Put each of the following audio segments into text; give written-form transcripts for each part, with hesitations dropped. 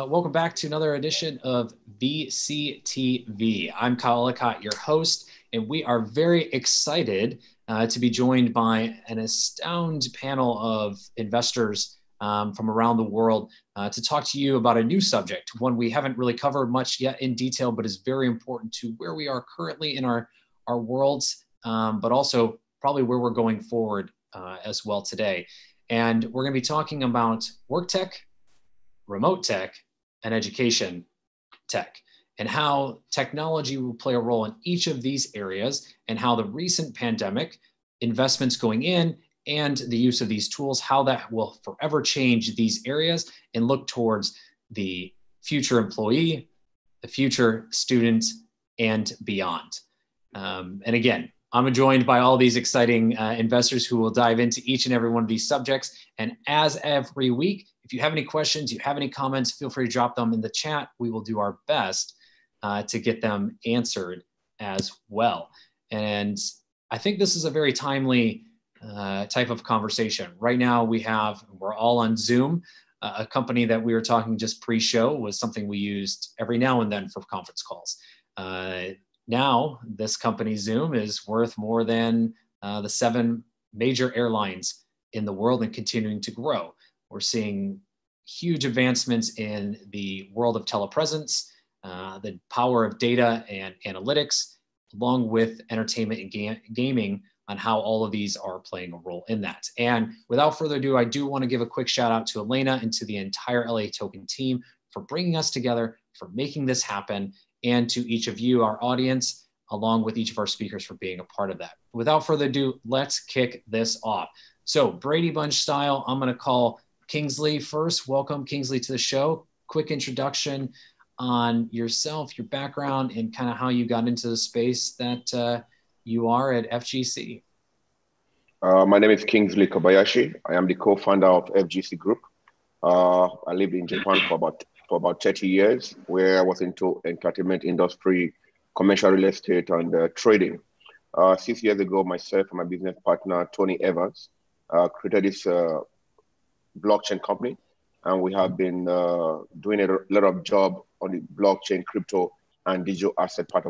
Welcome back to another edition of VCTV. I'm Kyle Ellicott, your host, and we are very excited to be joined by an astounding panel of investors from around the world to talk to you about a new subject, one we haven't really covered much yet in detail, but is very important to where we are currently in our worlds, but also probably where we're going forward as well today. And we're going to be talking about WorkTech, RemoteTech, and education tech, and how technology will play a role in each of these areas, and how the recent pandemic, investments going in, and the use of these tools, how that will forever change these areas and look towards the future employee, the future student, and beyond. And again, I'm joined by all these exciting investors who will dive into each and every one of these subjects. And as every week, if you have any questions, you have any comments, feel free to drop them in the chat. We will do our best to get them answered as well. And I think this is a very timely type of conversation. Right now we're all on Zoom. A company that we were talking just pre-show was something we used every now and then for conference calls. Now, this company, Zoom, is worth more than the 7 major airlines in the world and continuing to grow. We're seeing huge advancements in the world of telepresence, the power of data and analytics, along with entertainment and gaming, on how all of these are playing a role in that. And without further ado, I do want to give a quick shout out to Elena and to the entire LA Token team for bringing us together, for making this happen, and to each of you, our audience, along with each of our speakers for being a part of that. Without further ado, let's kick this off. So Brady Bunch style, I'm going to call Kingsley first. Welcome, Kingsley, to the show. Quick introduction on yourself, your background, and kind of how you got into the space that you are at FGC. My name is Kingsley Kobayashi. I am the co-founder of FGC Group. I lived in Japan for about 30 years, where I was into entertainment industry, commercial real estate, and trading. 6 years ago, myself and my business partner, Tony Evans, created this blockchain company. And we have been doing a lot of job on the blockchain, crypto, and digital asset part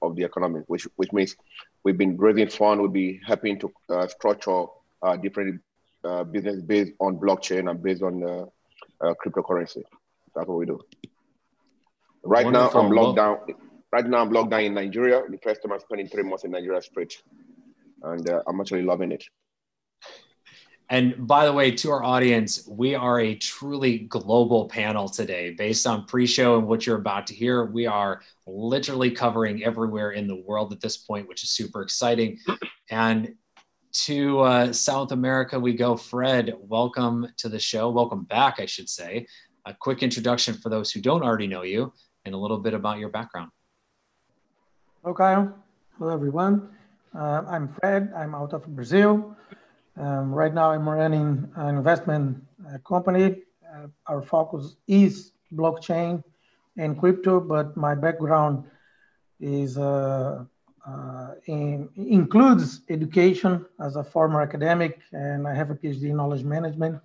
of the economy, which means we've been raising funds, we'll be helping to structure different business based on blockchain and based on cryptocurrency. That's what we do. Right now, I'm locked down in Nigeria. The first time I'm spending 3 months in Nigeria straight. And I'm actually loving it. And by the way, to our audience, we are a truly global panel today. Based on pre-show and what you're about to hear, we are literally covering everywhere in the world at this point, which is super exciting. And to South America we go. Fred, welcome to the show. Welcome back, I should say. A quick introduction for those who don't already know you and a little bit about your background. Hello, Kyle. Hello, everyone. I'm Fred. I'm out of Brazil. Right now, I'm running an investment company. Our focus is blockchain and crypto, but my background is includes education as a former academic, and I have a PhD in knowledge management,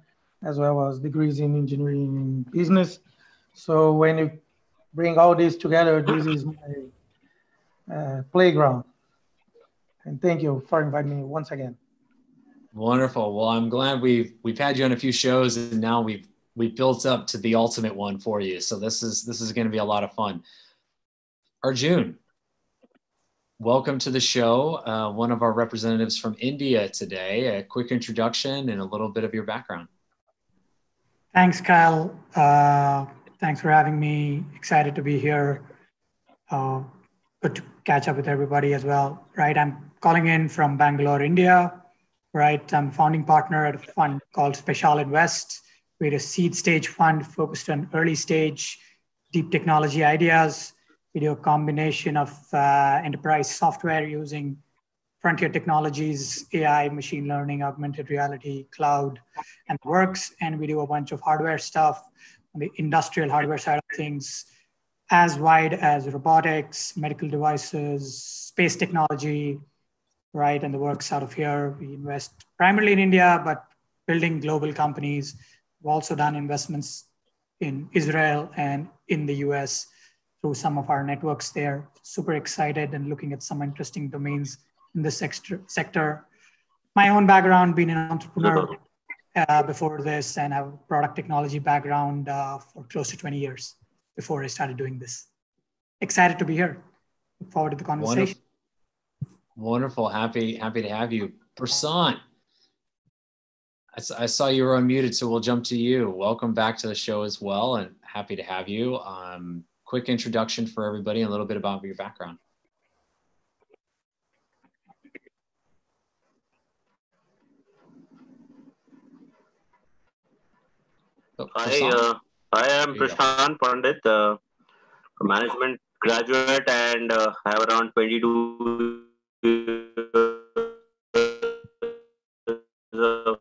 as well as degrees in engineering and business. So when you bring all this together, this is my playground. And thank you for inviting me once again. Wonderful. Well, I'm glad we've had you on a few shows, and now we've built up to the ultimate one for you. So this is going to be a lot of fun. Arjun, welcome to the show. One of our representatives from India today. A quick introduction and a little bit of your background. Thanks, Kyle. Thanks for having me. Excited to be here. Good to catch up with everybody as well. Right, I'm calling in from Bangalore, India. Right, I'm founding partner at a fund called Special Invest. We're a seed stage fund focused on early stage deep technology ideas. We do a combination of enterprise software using frontier technologies, AI, machine learning, augmented reality, cloud, and works. And we do a bunch of hardware stuff on the industrial hardware side of things, as wide as robotics, medical devices, space technology, right? And the works out of here. We invest primarily in India, but building global companies. We've also done investments in Israel and in the US through some of our networks there. Super excited and looking at some interesting domains in this sector. My own background, being an entrepreneur before this, and I have a product technology background for close to 20 years before I started doing this. Excited to be here. Look forward to the conversation. Wonderful. Happy to have you. Prasant, I saw you were unmuted, so we'll jump to you. Welcome back to the show as well, and happy to have you. Quick introduction for everybody, and a little bit about your background. Oh, I am Prashant Pandit, a management graduate, and have around 22 years of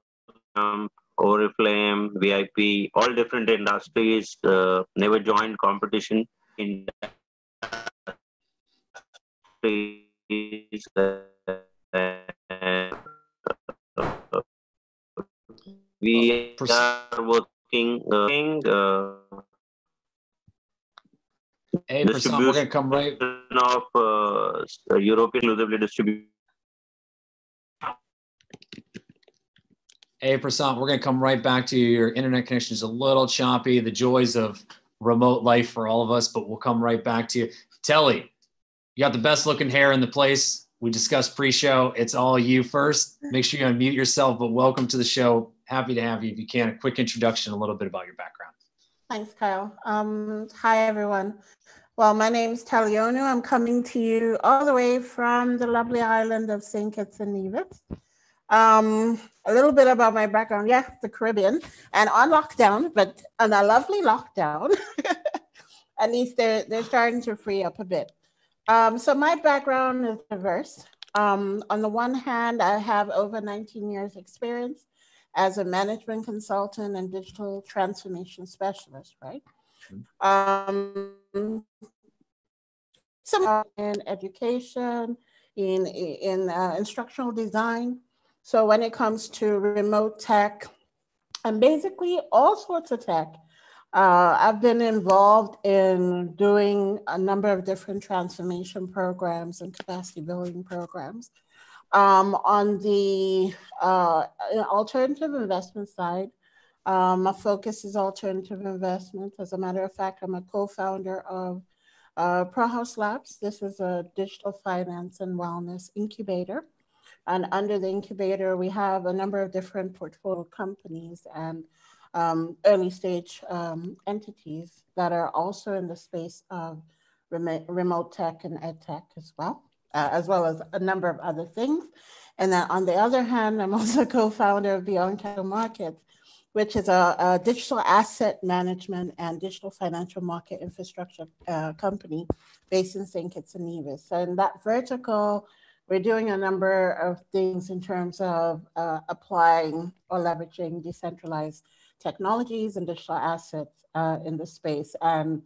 Oriflame, VIP, all different industries. Never joined competition industries. We are working. Hey, Prasant, we're going to come right of European exclusively distributed. Hey, Prasant, we're going to come right back to you. Your internet connection is a little choppy, the joys of remote life for all of us, but we'll come right back to you. Telly, you got the best looking hair in the place. We discussed pre-show. It's all you first. Make sure you unmute yourself, but welcome to the show. Happy to have you. If you can, a quick introduction, a little bit about your background. Thanks, Kyle. Hi, everyone. Well, my name is Talionu. I'm coming to you all the way from the lovely island of St. Kitts and Nevis. A little bit about my background. Yeah, the Caribbean and on lockdown, but on a lovely lockdown. At least they're starting to free up a bit. So my background is diverse. On the one hand, I have over 19 years experience as a management consultant and digital transformation specialist, right? Some in education, in instructional design. So when it comes to remote tech and basically all sorts of tech, I've been involved in doing a number of different transformation programs and capacity building programs. On the alternative investment side, my focus is alternative investments. As a matter of fact, I'm a co-founder of ProHouse Labs. This is a digital finance and wellness incubator. And under the incubator, we have a number of different portfolio companies and early stage entities that are also in the space of remote tech and EdTech as well as a number of other things. And then on the other hand, I'm also co-founder of Beyond Capital Markets, which is a digital asset management and digital financial market infrastructure company based in St. Kitts and Nevis. So in that vertical, we're doing a number of things in terms of applying or leveraging decentralized technologies and digital assets in the space. And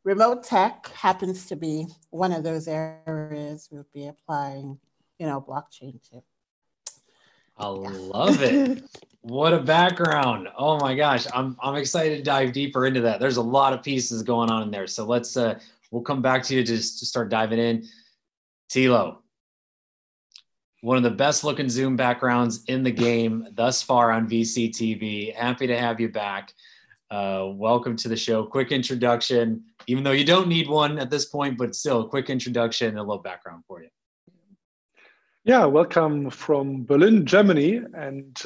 remote tech happens to be one of those areas we'll be applying, blockchain to. I love it. What a background. Oh my gosh. I'm excited to dive deeper into that. There's a lot of pieces going on in there. So let's, we'll come back to you just to start diving in. Tilo, one of the best looking Zoom backgrounds in the game thus far on VCTV. Happy to have you back. Welcome to the show. Quick introduction, even though you don't need one at this point, but still a quick introduction and a little background for you. Yeah, welcome from Berlin, Germany. And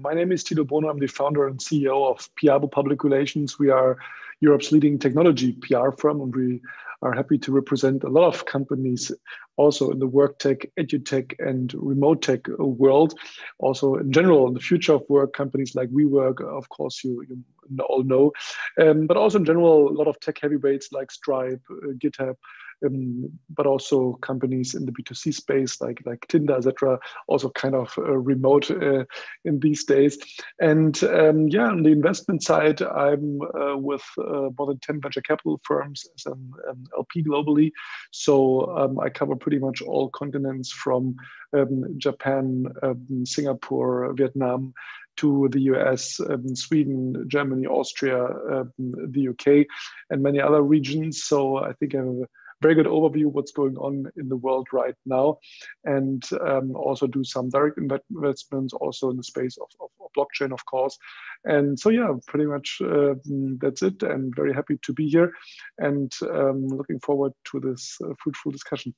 my name is Tilo Bono. I'm the founder and CEO of Piabo Public Relations. We are Europe's leading technology PR firm, and we are happy to represent a lot of companies also in the WorkTech, EduTech, and RemoteTech world. Also, in general, in the future of work, companies like WeWork, of course, you all know, but also in general, a lot of tech heavyweights like Stripe, GitHub, but also companies in the B2C space like Tinder, etc. Also kind of remote in these days. And yeah, on the investment side, I'm with more than 10 venture capital firms as an LP globally. So I cover pretty much all continents from Japan, Singapore, Vietnam, to the US, Sweden, Germany, Austria, the UK, and many other regions. So I think I have a very good overview of what's going on in the world right now, and also do some direct investments also in the space of blockchain, of course. And so, yeah, pretty much that's it. And very happy to be here, and looking forward to this fruitful discussion.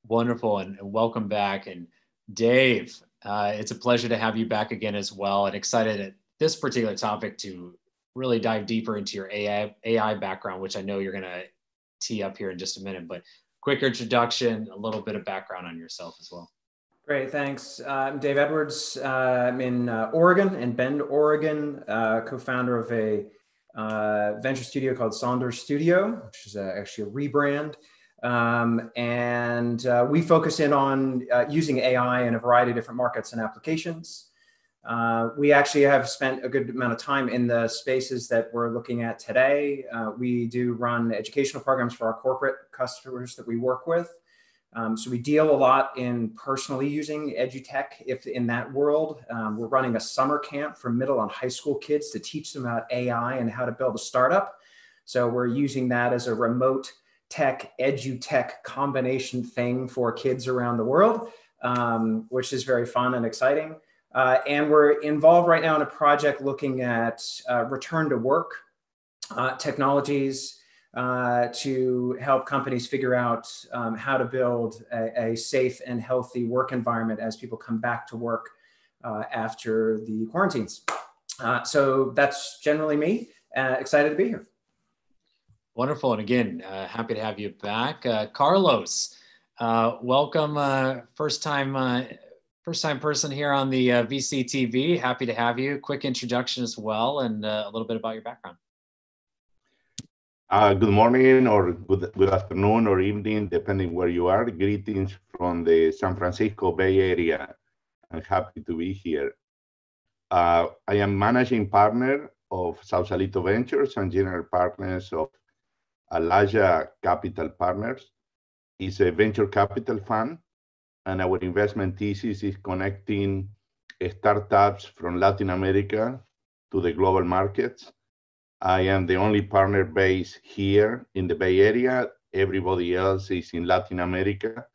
Wonderful, and welcome back. And Dave, it's a pleasure to have you back again as well, and excited at this particular topic to really dive deeper into your AI background, which I know you're going to tee up here in just a minute, but quick introduction, a little bit of background on yourself as well. Great, thanks. I'm Dave Edwards. I'm in Oregon, in Bend, Oregon, co-founder of a venture studio called Saunders Studio, which is actually a rebrand. We focus in on using AI in a variety of different markets and applications. We actually have spent a good amount of time in the spaces that we're looking at today. We do run educational programs for our corporate customers that we work with. So we deal a lot in personally using EduTech if in that world. We're running a summer camp for middle and high school kids to teach them about AI and how to build a startup. So we're using that as a RemoteTech, EduTech combination thing for kids around the world, which is very fun and exciting. And we're involved right now in a project looking at return to work technologies to help companies figure out how to build a safe and healthy work environment as people come back to work after the quarantines. So that's generally me. Excited to be here. Wonderful. And again, happy to have you back. Carlos, welcome. First time person here on the VC TV. Happy to have you. Quick introduction as well, and a little bit about your background. Good morning, or good afternoon, or evening, depending where you are. Greetings from the San Francisco Bay Area. I'm happy to be here. I am managing partner of Sausalito Ventures and general partners of Alaja Capital Partners. It's a venture capital fund, and our investment thesis is connecting startups from Latin America to the global markets. I am the only partner based here in the Bay Area. Everybody else is in Latin America,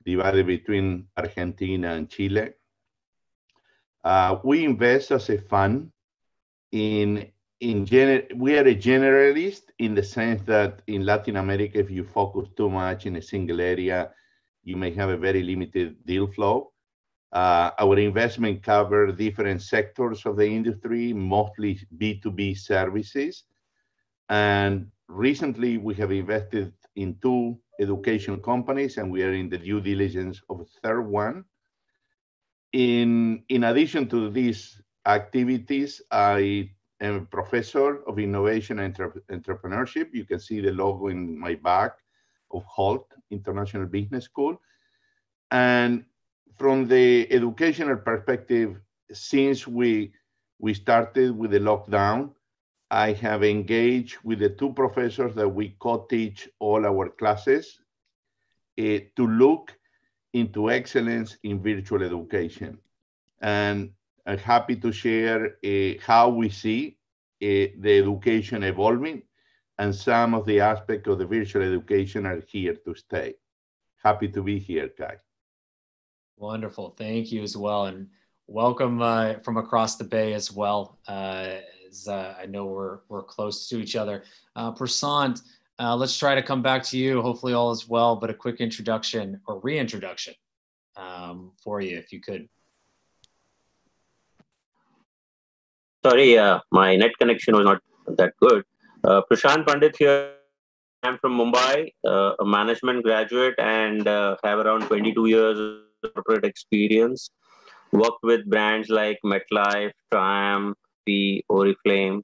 divided between Argentina and Chile. We invest as a fund we are a generalist in the sense that in Latin America, if you focus too much in a single area, you may have a very limited deal flow. Our investment covers different sectors of the industry, mostly B2B services. And recently we have invested in 2 education companies, and we are in the due diligence of a third one. In addition to these activities, I am a professor of innovation and entrepreneurship. You can see the logo in my back of HALT, International Business School. And from the educational perspective, since we started with the lockdown, I have engaged with the 2 professors that we co-teach all our classes to look into excellence in virtual education. And I'm happy to share how we see the education evolving, and some of the aspects of the virtual education are here to stay. Happy to be here, Kai. Wonderful. Thank you as well. And welcome from across the Bay as well. As I know we're close to each other. Prasant, let's try to come back to you. Hopefully all is well, but a quick introduction or reintroduction for you, if you could. Sorry, my net connection was not that good. Prashant Pandit here. I'm from Mumbai, a management graduate, and have around 22 years of corporate experience. Worked with brands like MetLife, Triumph, Oriflame.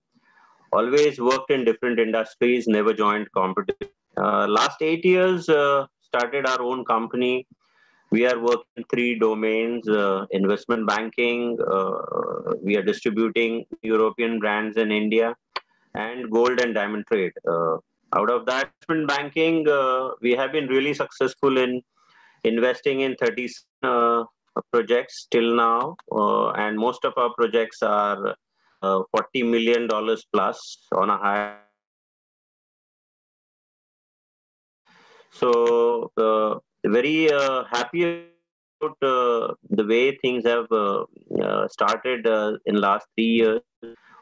Always worked in different industries, never joined competition. Last 8 years, started our own company. We are working in 3 domains, investment banking, we are distributing European brands in India, and gold and diamond trade. Out of that, investment banking, we have been really successful in investing in 30 projects till now, and most of our projects are $40 million plus on a high. So very happy about the way things have started in last 3 years.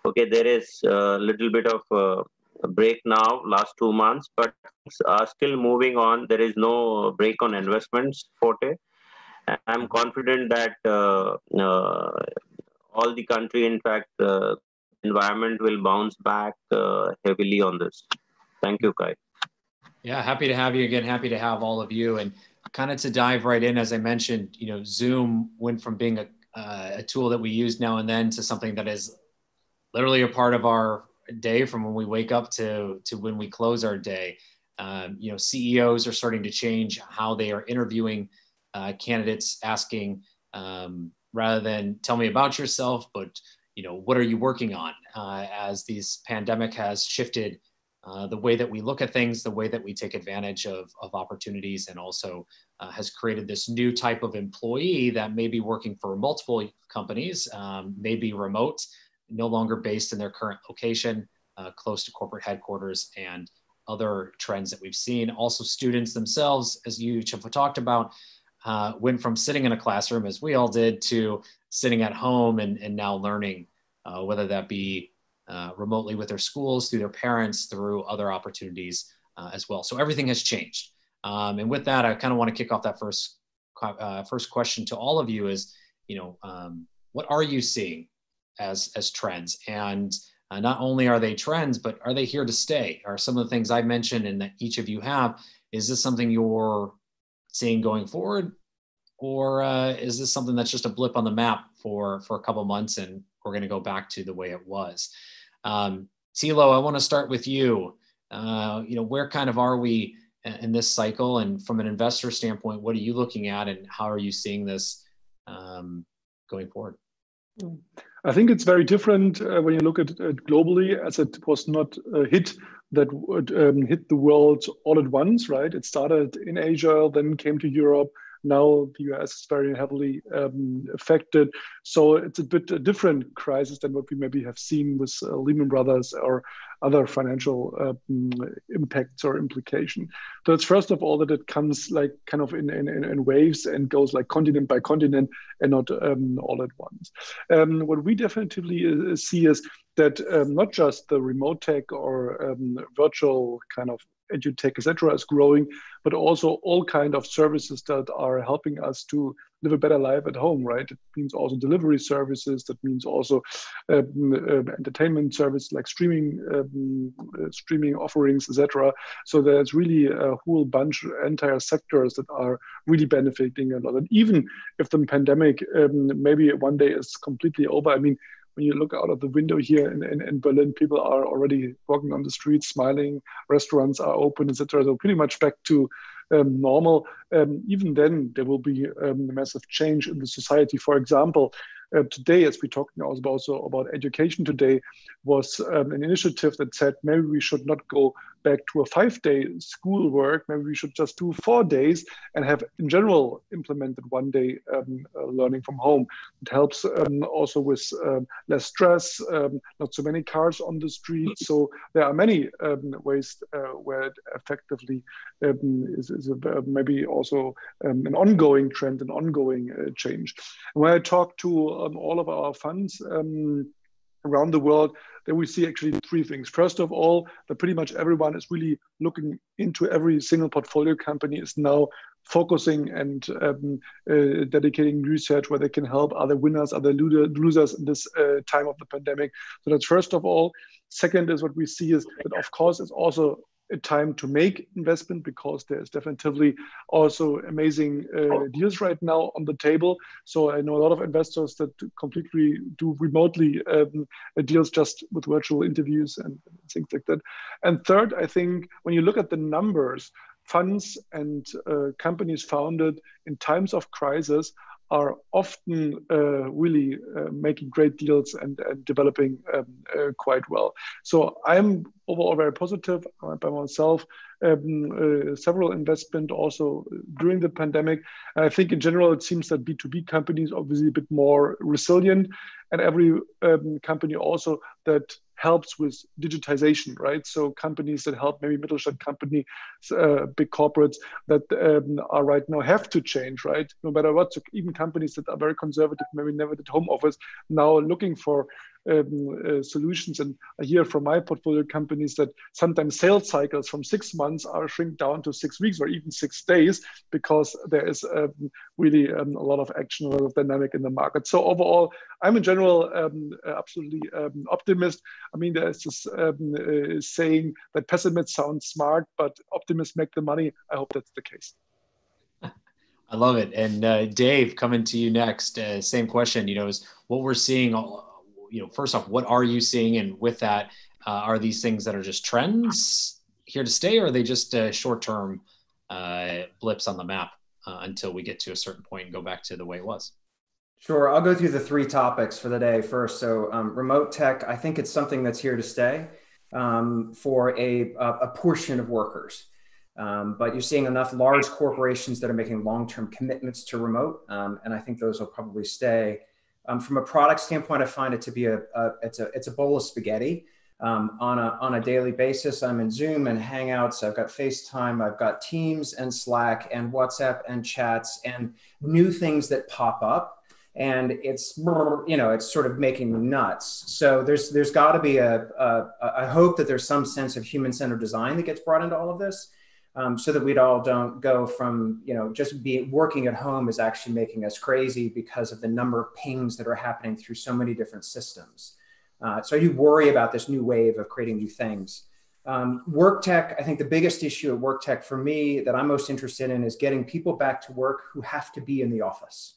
Okay, there is a little bit of a break now, last 2 months, but things are still moving on. There is no break on investments, Forte. I'm confident that all the country, in fact, environment will bounce back heavily on this. Thank you, Kai. Yeah, happy to have you again. Happy to have all of you. And kind of to dive right in, as I mentioned, Zoom went from being a tool that we use now and then to something that is literally a part of our day, from when we wake up to when we close our day. CEOs are starting to change how they are interviewing candidates, asking rather than tell me about yourself, but what are you working on? As this pandemic has shifted the way that we look at things, the way that we take advantage of opportunities, and also has created this new type of employee that may be working for multiple companies, may be remote, no longer based in their current location, close to corporate headquarters, and other trends that we've seen. Also, students themselves, as you have talked about, went from sitting in a classroom, as we all did, to sitting at home and now learning, whether that be remotely with their schools, through their parents, through other opportunities as well. So everything has changed. And with that, I kind of want to kick off that first question to all of you is, what are you seeing as trends? And not only are they trends, but are they here to stay? Are some of the things I mentioned and that each of you have, is this something you're seeing going forward? Or is this something that's just a blip on the map for a couple months and we're going to go back to the way it was? Thilo, I want to start with you. Where kind of are we in this cycle? And from an investor standpoint, what are you looking at and how are you seeing this going forward? I think it's very different when you look at it globally, as it was not a hit that would hit the world all at once, right? It started in Asia, then came to Europe. Now the US is very heavily affected. So it's a bit a different crisis than what we maybe have seen with Lehman Brothers or other financial impacts or implication. So it's first of all that it comes like kind of in waves and goes like continent by continent and not all at once. What we definitely see is that not just the RemoteTech or virtual kind of EduTech, etc., is growing, but also all kind of services that are helping us to live a better life at home, right? It means also delivery services. That means also entertainment service like streaming offerings, etc. So there's really a whole bunch, entire sectors that are really benefiting a lot. And even if the pandemic maybe one day is completely over, I mean, when you look out of the window here in Berlin, people are already walking on the streets, smiling, restaurants are open, etc. So pretty much back to normal. Even then, there will be a massive change in the society. For example, today, as we talked also about education today, was an initiative that said maybe we should not go back to a 5-day school work. Maybe we should just do 4 days and have, in general, implemented 1 day learning from home. It helps also with less stress, not so many cars on the street. So there are many ways where it effectively is maybe also an ongoing trend, an ongoing change. When I talk to all of our funds around the world, then we see actually 3 things. First of all, that pretty much everyone is really looking into every single portfolio company is now focusing and dedicating research where they can help other winners, other losers in this time of the pandemic. So that's first of all. Second is what we see is that, of course, it's also a time to make investment because there's definitely also amazing deals right now on the table. So I know a lot of investors that completely do remotely deals just with virtual interviews and things like that. And third, I think when you look at the numbers, funds and companies founded in times of crisis are often really making great deals and developing quite well. So I'm overall very positive by myself. several investment also during the pandemic. And I think in general, it seems that B2B companies obviously a bit more resilient, and every company also that helps with digitization, right? So companies that help maybe Mittelstand companies, big corporates that are right now have to change, right? No matter what, so even companies that are very conservative, maybe never did home office, now looking for solutions. And I hear from my portfolio companies that sometimes sales cycles from 6 months are shrink down to 6 weeks or even 6 days, because there is really a lot of action, a lot of dynamic in the market. So overall, I'm in general absolutely optimist. I mean, there's this saying that pessimists sound smart, but optimists make the money. I hope that's the case. I love it. And Dave, coming to you next, same question, is what we're seeing, first off, what are you seeing? And with that, are these things that are just trends here to stay, or are they just short-term blips on the map until we get to a certain point and go back to the way it was? Sure, I'll go through the 3 topics for the day first. So remote tech, I think it's something that's here to stay for a portion of workers. But you're seeing enough large corporations that are making long-term commitments to remote, and I think those will probably stay. From a product standpoint, I find it to be it's a bowl of spaghetti on a daily basis. I'm in Zoom and Hangouts. I've got FaceTime. I've got Teams and Slack and WhatsApp and chats and new things that pop up. And it's sort of making me nuts. So there's got to be I hope that there's some sense of human-centered design that gets brought into all of this, so that we all don't go from just working at home is actually making us crazy because of the number of pings that are happening through so many different systems. So you worry about this new wave of creating new things. WorkTech, I think the biggest issue at WorkTech for me that I'm most interested in is getting people back to work who have to be in the office.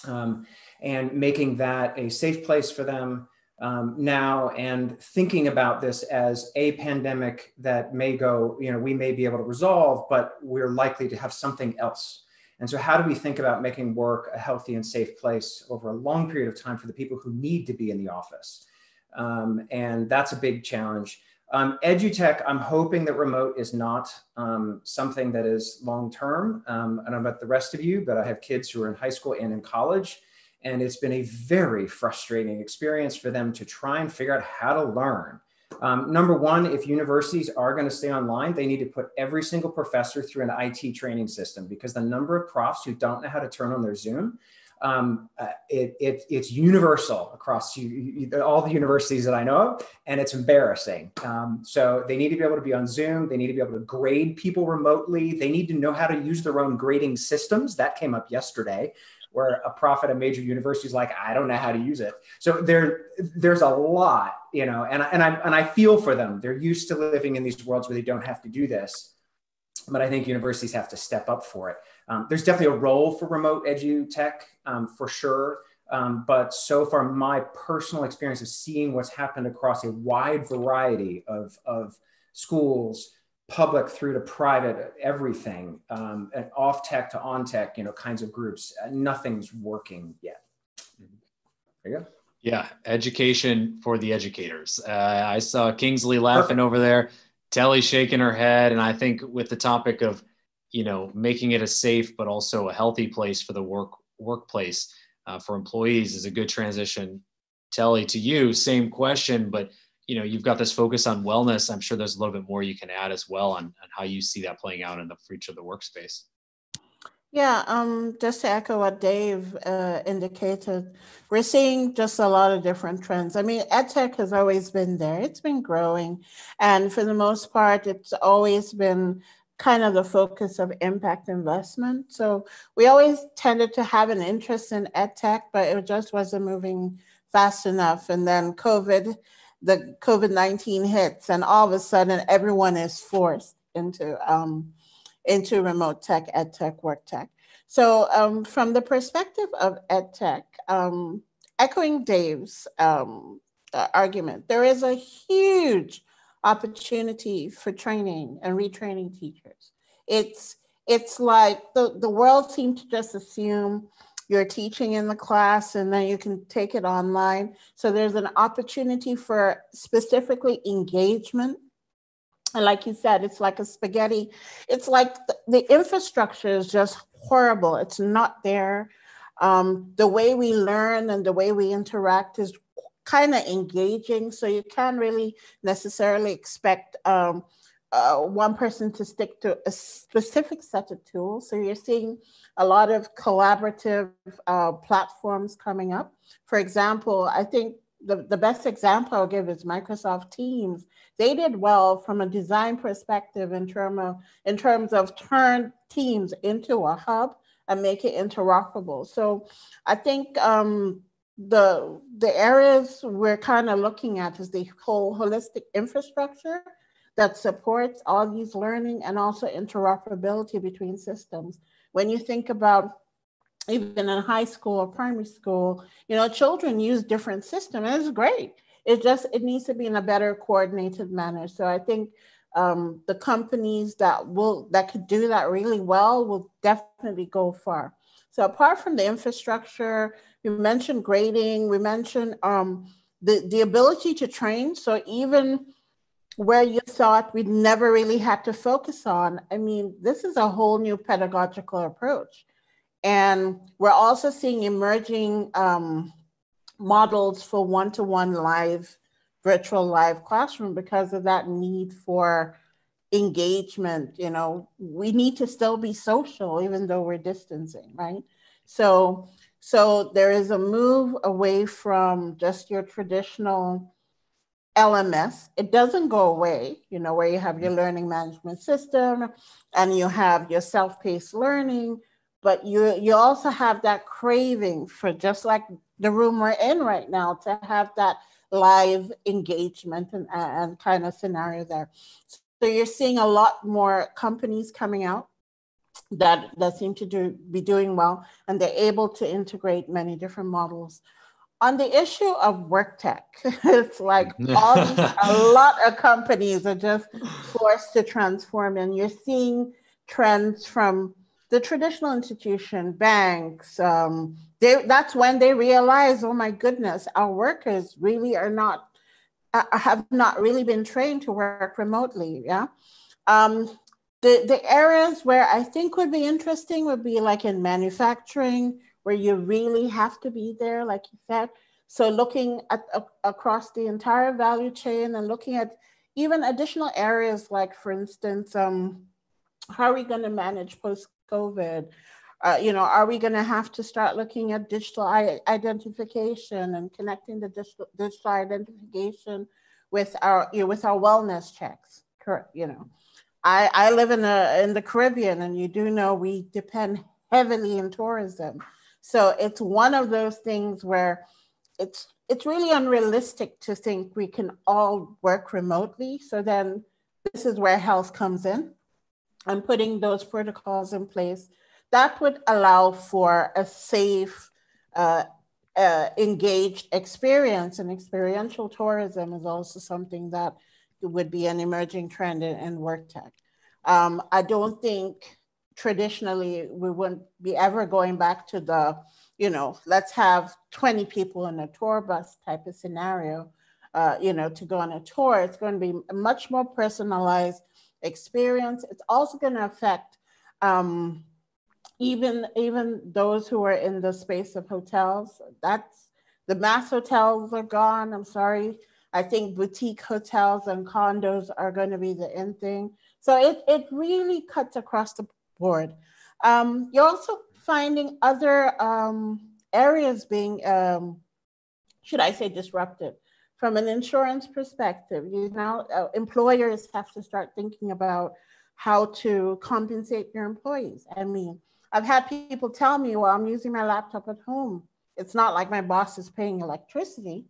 And making that a safe place for them now, and thinking about this as a pandemic that may go, we may be able to resolve, but we're likely to have something else. And so how do we think about making work a healthy and safe place over a long period of time for the people who need to be in the office? And that's a big challenge. EduTech, I'm hoping that remote is not something that is long-term. I don't know about the rest of you, but I have kids who are in high school and in college, and it's been a very frustrating experience for them to try and figure out how to learn. Number one, if universities are going to stay online, they need to put every single professor through an IT training system, because the number of profs who don't know how to turn on their Zoom, it's universal across all the universities that I know of, and it's embarrassing. So they need to be able to be on Zoom. They need to be able to grade people remotely. They need to know how to use their own grading systems. That came up yesterday, where a prof at a major university is like, I don't know how to use it. So there's a lot, and I feel for them. They're used to living in these worlds where they don't have to do this. But I think universities have to step up for it. There's definitely a role for remote EduTech for sure. But so far, my personal experience of seeing what's happened across a wide variety of schools, public through to private, everything, and off tech to on tech, kinds of groups, nothing's working yet. There you go. Yeah, education for the educators. I saw Kingsley laughing over there, Telly shaking her head, and I think with the topic of making it a safe but also a healthy place for the workplace for employees is a good transition. Telly, to you, same question, but you've got this focus on wellness. I'm sure there's a little bit more you can add as well on how you see that playing out in the future of the workspace. Yeah, just to echo what Dave indicated, we're seeing just a lot of different trends. I mean, EdTech has always been there. It's been growing. And for the most part, it's always been kind of the focus of impact investment. So we always tended to have an interest in EdTech, but it just wasn't moving fast enough. And then the COVID-19 hits, and all of a sudden everyone is forced into remote tech, EdTech, WorkTech. So from the perspective of EdTech, echoing Dave's argument, there is a huge opportunity for training and retraining teachers. It's like the world seems to just assume you're teaching in the class and then you can take it online. So there's an opportunity for specifically engagement And like you said, it's like a spaghetti. It's like the infrastructure is just horrible. It's not there. The way we learn and the way we interact is kind of engaging. So you can't really necessarily expect one person to stick to a specific set of tools. So you're seeing a lot of collaborative platforms coming up. For example, I think the best example I'll give is Microsoft Teams. They did well from a design perspective in terms of turn Teams into a hub and make it interoperable. So I think the areas we're kind of looking at is the whole holistic infrastructure that supports all these learning and also interoperability between systems. When you think about even in high school or primary school, you know, children use different systems, and it's great. It needs to be in a better coordinated manner. So I think the companies that could do that really well will definitely go far. So apart from the infrastructure, we mentioned grading, we mentioned the ability to train. So even where you thought we'd never really had to focus on, I mean, this is a whole new pedagogical approach. And we're also seeing emerging models for one-to-one virtual live classroom because of that need for engagement. You know, we need to still be social even though we're distancing, right? So there is a move away from just your traditional LMS. It doesn't go away, you know, where you have your learning management system and you have your self-paced learning, but you also have that craving for, just like the room we're in right now, to have that live engagement and kind of scenario there. So you're seeing a lot more companies coming out that seem to be doing well, and they're able to integrate many different models. On the issue of WorkTech, it's like a lot of companies are just forced to transform, and you're seeing trends from the traditional institution, banks. That's when they realize, oh my goodness, our workers really have not really been trained to work remotely. Yeah. The areas where I think would be interesting would be like in manufacturing, where you really have to be there, like you said. So looking at across the entire value chain and looking at even additional areas, like for instance, how are we going to manage post-COVID? You know, are we going to have to start looking at digital identification and connecting the digital identification with our wellness checks? You know, I live in the Caribbean, and you do know we depend heavily in tourism. So it's one of those things where it's really unrealistic to think we can all work remotely. So then this is where health comes in, and putting those protocols in place that would allow for a safe, engaged experience. And experiential tourism is also something that would be an emerging trend in WorkTech. I don't think traditionally we wouldn't be ever going back to the, you know, let's have 20 people in a tour bus type of scenario, you know, to go on a tour. It's going to be a much more personalized experience. It's also going to affect even those who are in the space of hotels. That's the mass hotels are gone. I'm sorry. I think boutique hotels and condos are going to be the in thing. So it really cuts across the board. You're also finding other areas being, should I say, disrupted. From an insurance perspective, employers have to start thinking about how to compensate your employees. I mean, I've had people tell me, well, I'm using my laptop at home. It's not like my boss is paying electricity,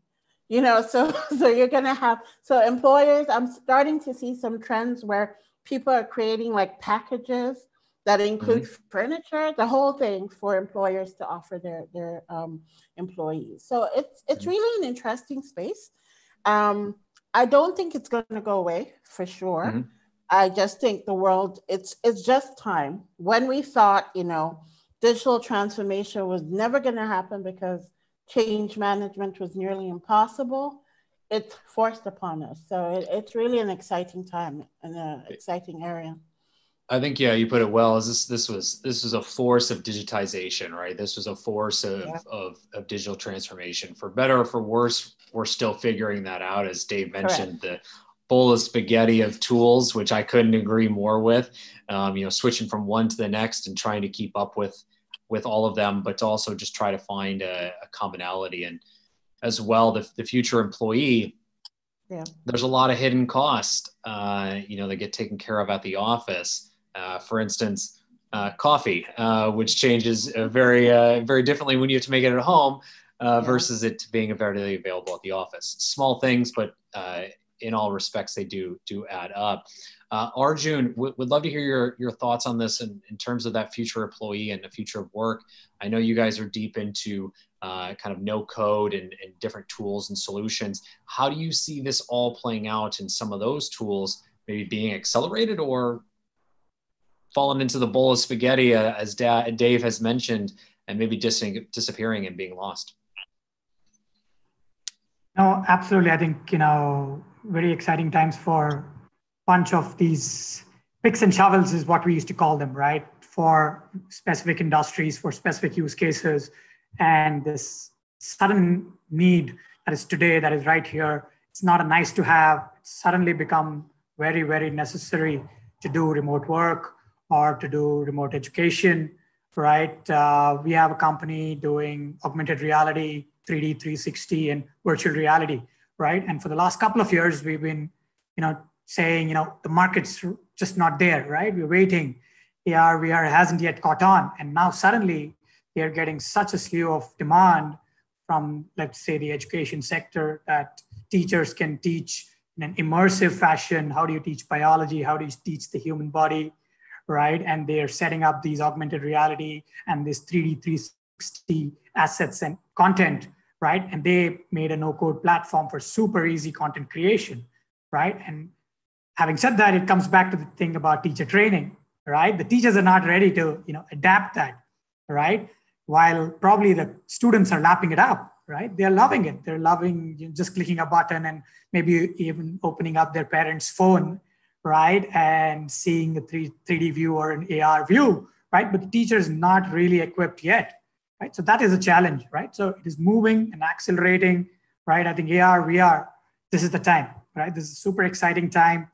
you know, so you're going to have, so employers, I'm starting to see some trends where people are creating like packages that include furniture, the whole thing for employers to offer their employees. So it's really an interesting space. I don't think it's going to go away for sure. I just think the world, it's just time. When we thought, you know, digital transformation was never going to happen because change management was nearly impossible, it's forced upon us. So it's really an exciting time and an exciting area. I think, yeah, you put it well. This was a force of digitization, right? This was a force of digital transformation. For better or for worse, we're still figuring that out. As Dave mentioned, the bowl of spaghetti of tools, which I couldn't agree more with. Switching from one to the next and trying to keep up with all of them, but to also just try to find a commonality. And as well, the future employee, there's a lot of hidden costs, that get taken care of at the office. For instance, coffee, which changes very differently when you have to make it at home versus it being readily available at the office. Small things, but in all respects, they do add up. Arjun, would love to hear your thoughts on this in terms of that future employee and the future of work. I know you guys are deep into kind of no code and different tools and solutions. How do you see this all playing out in some of those tools, maybe being accelerated or fallen into the bowl of spaghetti, as Dave has mentioned, and maybe disappearing and being lost? No, absolutely. I think, very exciting times for a bunch of these picks and shovels is what we used to call them, right? For specific industries, for specific use cases. And this sudden need that is today, that is right here, it's not a nice to have. It's suddenly become very, very necessary to do remote work or to do remote education, right? We have a company doing augmented reality, 3D, 360, and virtual reality, right? And for the last couple of years, we've been, saying, the market's just not there, right? We're waiting. AR, VR hasn't yet caught on. And now suddenly they're getting such a slew of demand from, let's say, the education sector, that teachers can teach in an immersive fashion. How do you teach biology? How do you teach the human body, right? And they're setting up these augmented reality and this 3D 360 assets and content, right? And they made a no-code platform for super easy content creation, right? And having said that, it comes back to the thing about teacher training, right? The teachers are not ready to, adapt that, right? While probably the students are lapping it up, right? They're loving it. They're loving just clicking a button and maybe even opening up their parents' phone, right? And seeing a 3D view or an AR view, right? But the teacher is not really equipped yet, right? So that is a challenge, right? So it is moving and accelerating, right? I think AR, VR, this is the time, right? This is a super exciting time.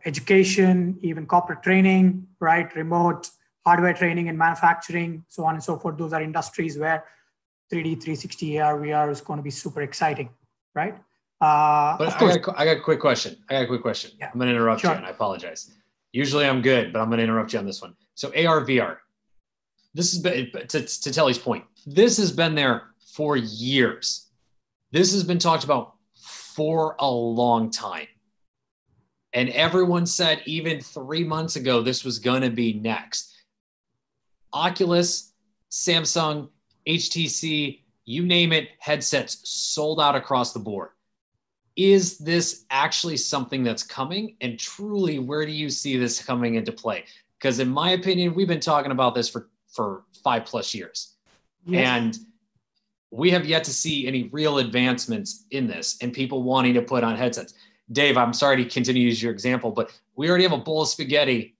Education, even corporate training, right? Remote hardware training and manufacturing, so on and so forth. Those are industries where 3D, 360, AR, VR is going to be super exciting, right? But I got a quick question. Yeah. I'm going to interrupt you, and I apologize. Usually I'm good, but I'm going to interrupt you on this one. So AR, VR, this has been, to Telly's point, this has been there for years. This has been talked about for a long time. And everyone said even 3 months ago, this was going to be next. Oculus, Samsung, HTC, you name it, headsets sold out across the board. Is this actually something that's coming? And truly, where do you see this coming into play? Because in my opinion, we've been talking about this for 5+ years. Yes. And we have yet to see any real advancements in this and people wanting to put on headsets. Dave, I'm sorry to continue to use your example, but we already have a bowl of spaghetti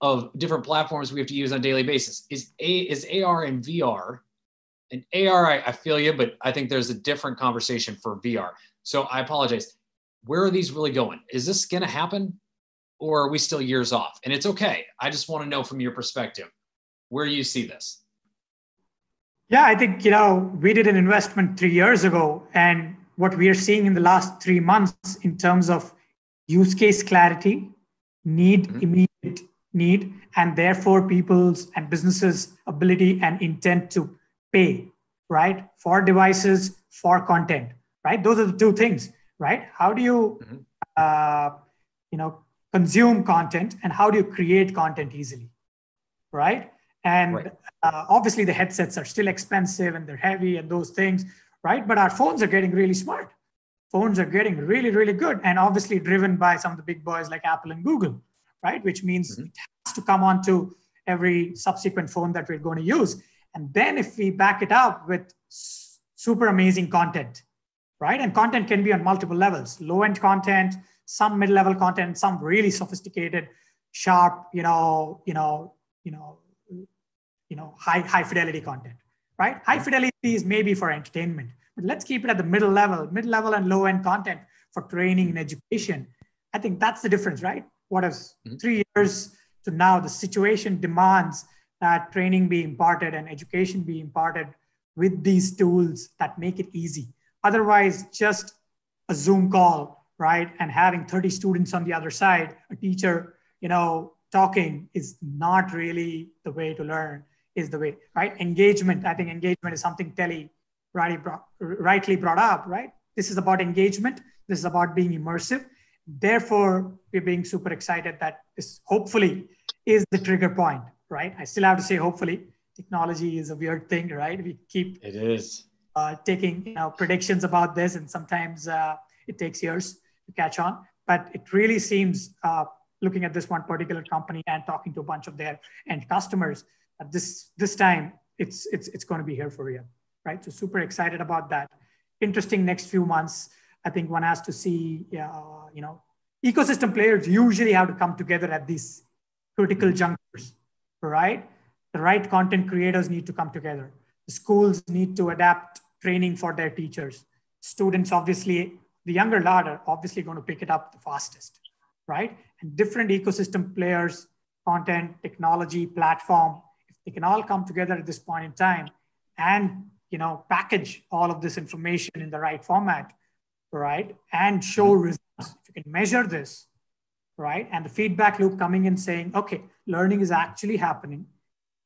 of different platforms we have to use on a daily basis. Is AR and VR, and AR, I feel you, but I think there's a different conversation for VR. So I apologize. Where are these really going? Is this going to happen, or are we still years off? And it's okay. I just want to know from your perspective, where do you see this? Yeah, I think, we did an investment 3 years ago, and what we are seeing in the last 3 months in terms of use case clarity, immediate need, and therefore people's and businesses' ability and intent to pay, right? For devices, for content, right? Those are the two things, right? How do you, consume content, and how do you create content easily, right? And obviously the headsets are still expensive and they're heavy and those things, right? But our phones are getting really smart. Phones are getting really, really good. And obviously driven by some of the big boys like Apple and Google, right? Which means it has to come onto every subsequent phone that we're going to use. And then if we back it up with super amazing content, right? And content can be on multiple levels, low-end content, some mid-level content, some really sophisticated, sharp, high fidelity content, right? High fidelity is maybe for entertainment, but let's keep it at the mid level and low end content for training and education. I think that's the difference, right? What is 3 years to now, the situation demands that training be imparted and education be imparted with these tools that make it easy. Otherwise, just a Zoom call, right? And having 30 students on the other side, a teacher, talking is not really the way to learn, is the way, right? Engagement, I think engagement is something Telly rightly brought up, right? This is about engagement. This is about being immersive. Therefore, we're being super excited that this hopefully is the trigger point, right? I still have to say hopefully. Technology is a weird thing, right? We keep taking predictions about this, and sometimes it takes years to catch on. But it really seems, looking at this one particular company and talking to a bunch of their end customers, this time it's going to be here for real, right? So super excited about that. Interesting next few months. I think one has to see, ecosystem players usually have to come together at these critical junctures, right? The right content creators need to come together. The schools need to adapt training for their teachers. Students, obviously, the younger lot are obviously going to pick it up the fastest, right? And different ecosystem players, content, technology, platform, if they can all come together at this point in time and package all of this information in the right format, right? And show results. If you can measure this, right? And the feedback loop coming in saying, okay, learning is actually happening,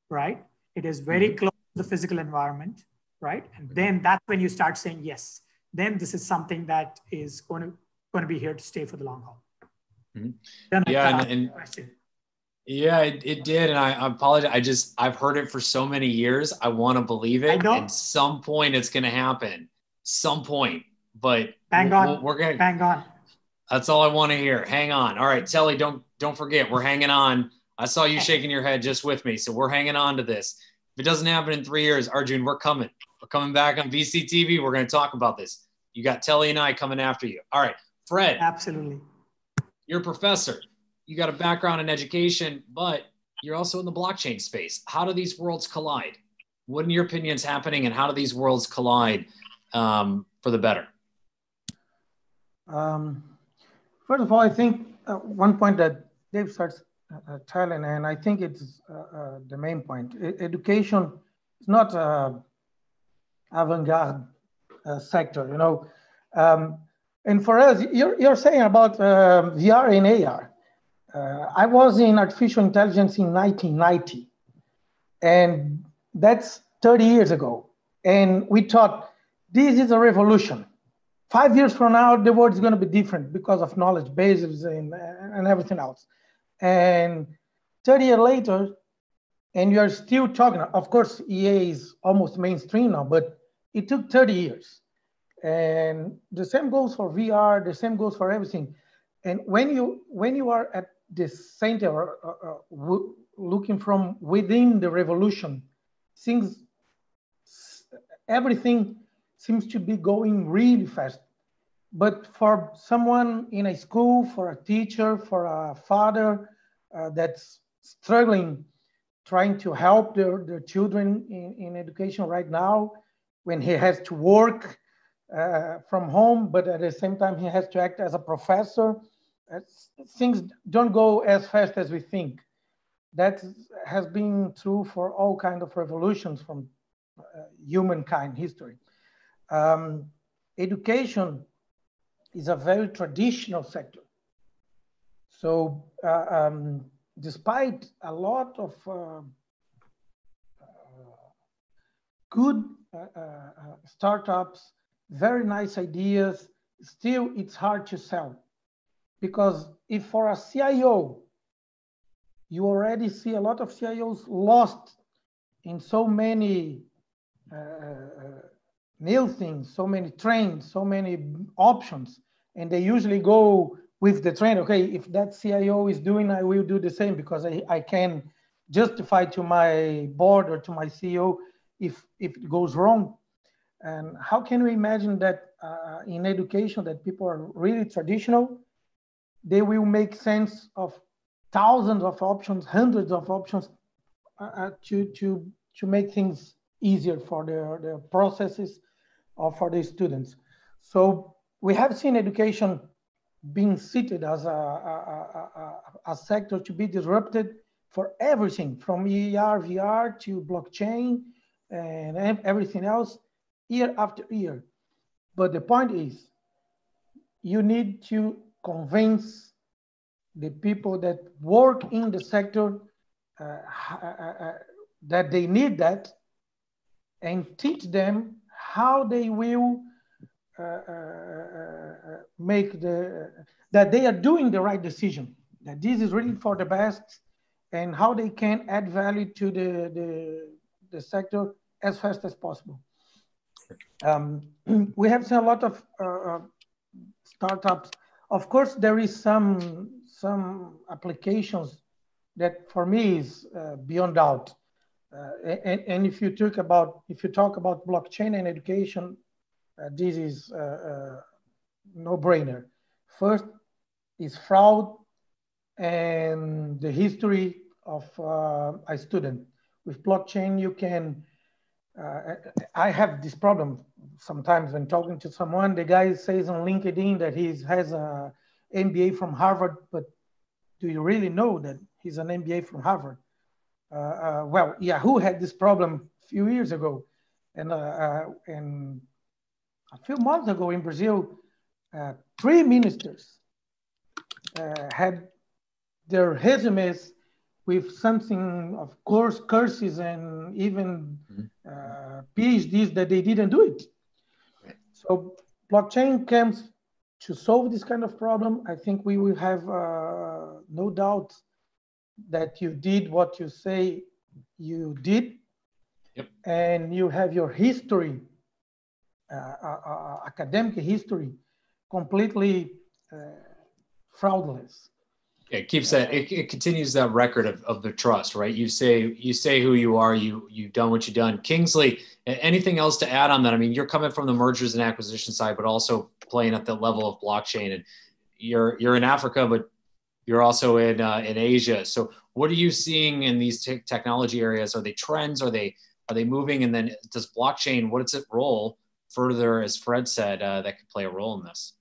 right? It is very close to the physical environment, right? And then that's when you start saying, yes, then this is something that is going to be here to stay for the long haul. Yeah, it did. And I apologize. I've heard it for so many years. I want to believe it. At some point it's going to happen. Some point. But bang on. That's all I want to hear. Hang on. All right, Telly, don't forget, we're hanging on. I saw you shaking your head just with me. So we're hanging on to this. If it doesn't happen in 3 years, Arjun, we're coming. We're coming back on VCTV. We're going to talk about this. You got Telly and I coming after you. All right, Fred. Absolutely. You're a professor. You got a background in education, but you're also in the blockchain space. How do these worlds collide? What, in your opinion, is happening, and how do these worlds collide for the better? First of all, I think one point that Dave starts telling, and I think it's the main point. Education is not avant-garde sector, and for us, you're saying about VR and AR. I was in artificial intelligence in 1990, and that's 30 years ago. And we thought, this is a revolution. 5 years from now, the world is going to be different because of knowledge bases and everything else. And 30 years later, and you're still talking, of course, EA is almost mainstream now, but it took 30 years. And the same goes for VR, the same goes for everything. And when you are at the center, looking from within the revolution, everything seems to be going really fast. But for someone in a school, for a teacher, for a father that's struggling, trying to help their children in education right now, when he has to work from home, but at the same time, he has to act as a professor, things don't go as fast as we think. That has been true for all kinds of revolutions from humankind history. Education is a very traditional sector. So despite a lot of good startups, very nice ideas, still it's hard to sell. Because if for a CIO, you already see a lot of CIOs lost in so many new things, so many trends, so many options, and they usually go with the trend. Okay, if that CIO is doing, I will do the same because I can justify to my board or to my CEO if it goes wrong. And how can we imagine that in education that people are really traditional, they will make sense of thousands of options, hundreds of options to make things easier for their processes or for the students. So we have seen education being cited as a sector to be disrupted for everything from ER, VR to blockchain and everything else year after year. But the point is, you need to convince the people that work in the sector that they need that, and teach them how they will make that they are doing the right decision, that this is really for the best, and how they can add value to the sector as fast as possible. We have seen a lot of startups. Of course, there is some applications that for me is beyond doubt. And if you talk about blockchain and education, this is no brainer. First is fraud and the history of a student. With blockchain, you can. I have this problem sometimes when talking to someone. The guy says on LinkedIn that he has an MBA from Harvard, but do you really know that he's an MBA from Harvard? Well, Yahoo had this problem a few years ago, and a few months ago in Brazil, 3 ministers had their resumes with something, of course, curses and even PhDs that they didn't do it. So blockchain comes to solve this kind of problem. I think we will have no doubt that you did what you say you did. Yep. And you have your history, academic history, completely fraudulent. It keeps that. It continues that record of the trust, right? You say who you are. You've done what you've done. Kingsley, anything else to add on that? I mean, you're coming from the mergers and acquisition side, but also playing at the level of blockchain. And you're in Africa, but you're also in Asia. So, what are you seeing in these technology areas? Are they trends? Are they moving? And then does blockchain? What is its role further, as Fred said, that could play a role in this?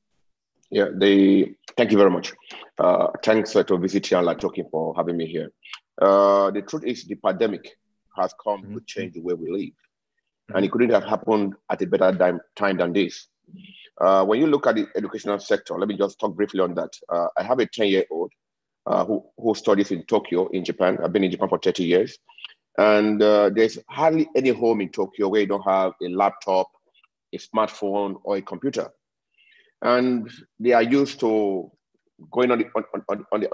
Yeah, thank you very much. Thanks to Visit and Latoki for having me here. The truth is the pandemic has come to change the way we live. And it couldn't have happened at a better time than this. When you look at the educational sector, let me just talk briefly on that. I have a 10-year-old who studies in Tokyo, in Japan. I've been in Japan for 30 years. And there's hardly any home in Tokyo where you don't have a laptop, a smartphone, or a computer. And they are used to going on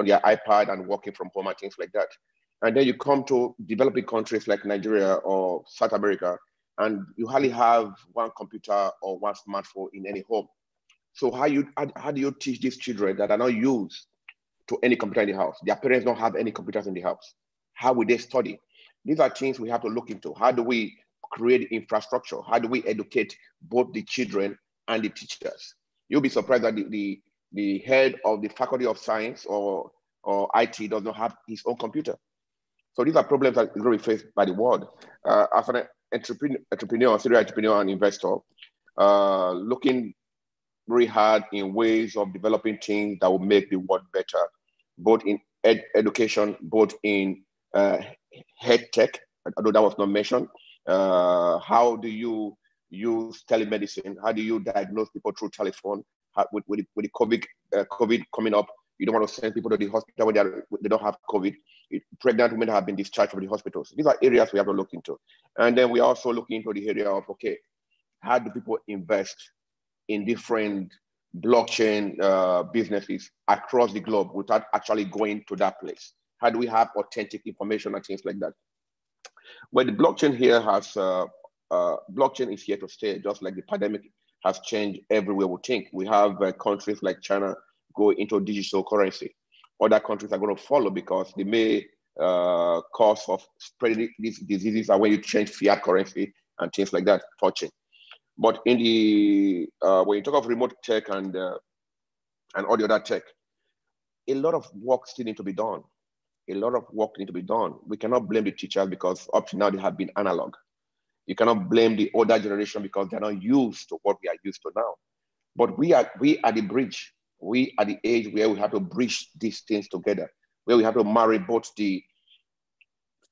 their iPad and working from home and things like that. And then you come to developing countries like Nigeria or South America, and you hardly have one computer or one smartphone in any home. So how do you teach these children that are not used to any computer in the house? Their parents don't have any computers in the house. How will they study? These are things we have to look into. How do we create infrastructure? How do we educate both the children and the teachers? You'll be surprised that the head of the Faculty of Science or IT does not have his own computer. So these are problems that are going to be faced by the world. As an entrepreneur, serial entrepreneur and investor, looking very hard in ways of developing things that will make the world better, both in education, both in EduTech, although that was not mentioned. How do you use telemedicine? How do you diagnose people through telephone? With the COVID coming up, you don't want to send people to the hospital when they don't have COVID. Pregnant women have been discharged from the hospitals. These are areas we have to look into. And then we are also looking into the area of, okay, how do people invest in different blockchain businesses across the globe without actually going to that place? How do we have authentic information and things like that? Well, the blockchain here has, blockchain is here to stay, just like the pandemic has changed everywhere we think. We have countries like China go into digital currency. Other countries are going to follow because the main cause of spreading these diseases are when you change fiat currency and things like that, touching. But in the when you talk of remote tech and all the other tech, a lot of work still need to be done. A lot of work need to be done. We cannot blame the teachers because up to now they have been analog. You cannot blame the older generation because they're not used to what we are used to now. But we are the bridge. We are the age where we have to bridge these things together, where we have to marry both the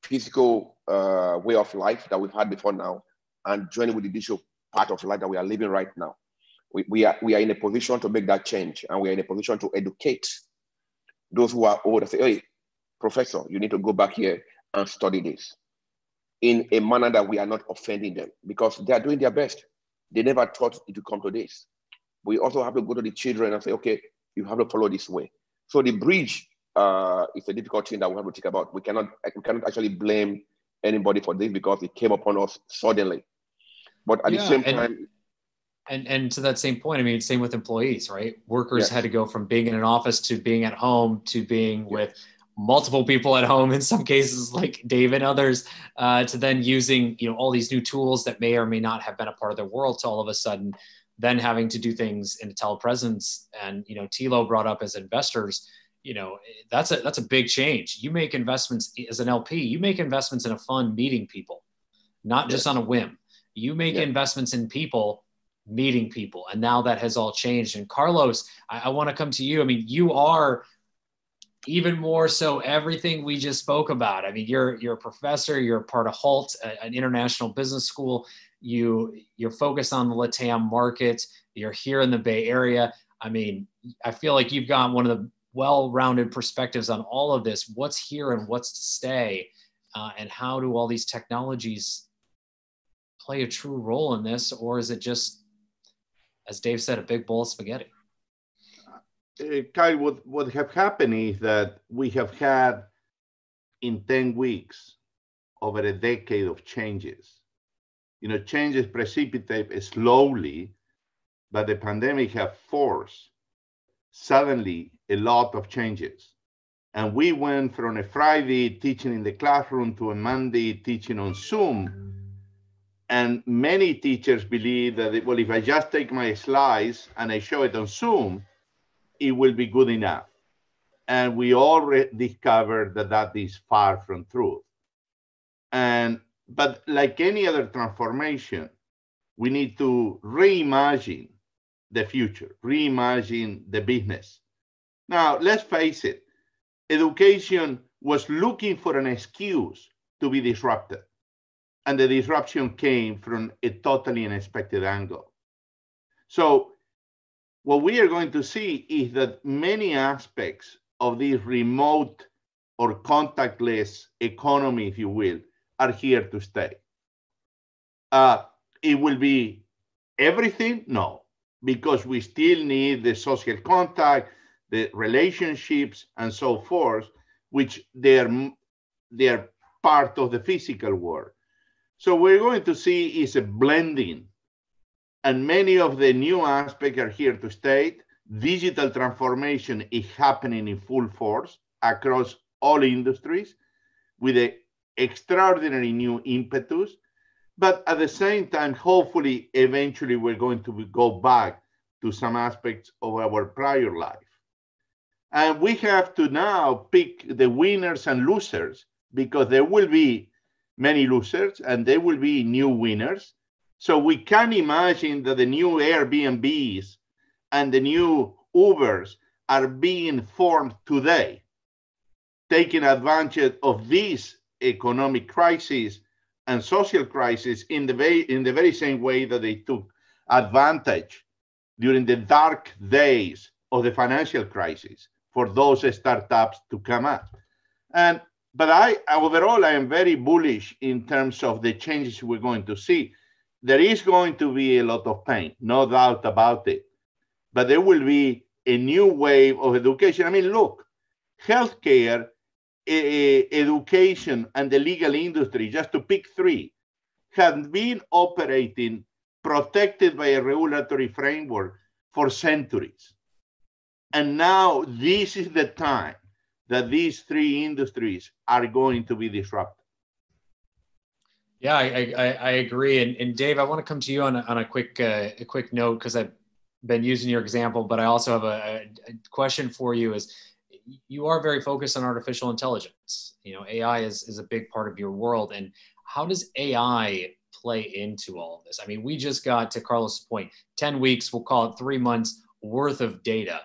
physical way of life that we've had before now and join it with the digital part of life that we are living right now. We are in a position to make that change, and we are in a position to educate those who are old and say, hey, professor, you need to go back here and study this in a manner that we are not offending them because they are doing their best. They never thought it would come to this. We also have to go to the children and say, okay, you have to follow this way. So the bridge is a difficult thing that we have to think about. We cannot actually blame anybody for this because it came upon us suddenly. But at the same time, and to that same point, I mean, same with employees, right? Workers had to go from being in an office to being at home to being with multiple people at home in some cases, like Dave and others, to then using all these new tools that may or may not have been a part of their world to all of a sudden then having to do things in a telepresence. And Thilo brought up as investors, that's a big change. You make investments as an LP, you make investments in a fund meeting people, not just on a whim. You make investments in people meeting people. And now that has all changed. And Carlos, I want to come to you. I mean, you are even more so everything we just spoke about. I mean, you're a professor, you're a part of HALT, an international business school. You're focused on the LATAM market. You're here in the Bay Area. I mean, I feel like you've got one of the well-rounded perspectives on all of this. What's here and what's to stay, and how do all these technologies play a true role in this, or is it just, as Dave said, a big bowl of spaghetti? Kyle, what have happened is that we have had in 10 weeks over a decade of changes. Changes precipitate slowly, but the pandemic have forced suddenly a lot of changes. And we went from a Friday teaching in the classroom to a Monday teaching on Zoom. And many teachers believe that, well, if I just take my slides and I show it on Zoom, it will be good enough. And we already discovered that that is far from truth. But like any other transformation, we need to reimagine the future, reimagine the business. Now, let's face it, education was looking for an excuse to be disrupted. And the disruption came from a totally unexpected angle. So what we are going to see is that many aspects of this remote or contactless economy, if you will, are here to stay. It will be everything? No, because we still need the social contact, the relationships, and so forth, which they're part of the physical world. So we're going to see is a blending, and many of the new aspects are here to stay. Digital transformation is happening in full force across all industries with an extraordinary new impetus. But at the same time, hopefully, eventually, we're going to go back to some aspects of our prior life. And we have to now pick the winners and losers, because there will be many losers and there will be new winners. So we can imagine that the new Airbnbs and the new Ubers are being formed today, taking advantage of this economic crisis and social crisis in the very same way that they took advantage during the dark days of the financial crisis for those startups to come up. But overall, I am very bullish in terms of the changes we're going to see. There is going to be a lot of pain, no doubt about it. But there will be a new wave of education. I mean, look, healthcare, education, and the legal industry, just to pick three, have been operating protected by a regulatory framework for centuries. And now this is the time that these three industries are going to be disrupted. Yeah, I agree. And Dave, I want to come to you on a quick note, because I've been using your example, but I also have a question for you. Is you are very focused on artificial intelligence. You know, AI is a big part of your world. And how does AI play into all of this? I mean, we just got, to Carlos' point, 10 weeks, we'll call it 3 months worth of data,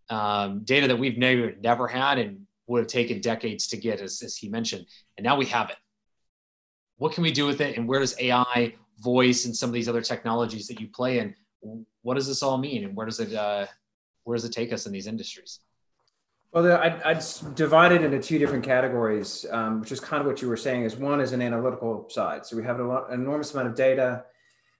data that we've never had and would have taken decades to get, as he mentioned. And now we have it. What can we do with it? And where does AI, voice, and some of these other technologies that you play in, what does this all mean? And where does it take us in these industries? Well, I'd divide it into two different categories, which is kind of what you were saying. Is one is an analytical side. So we have an enormous amount of data,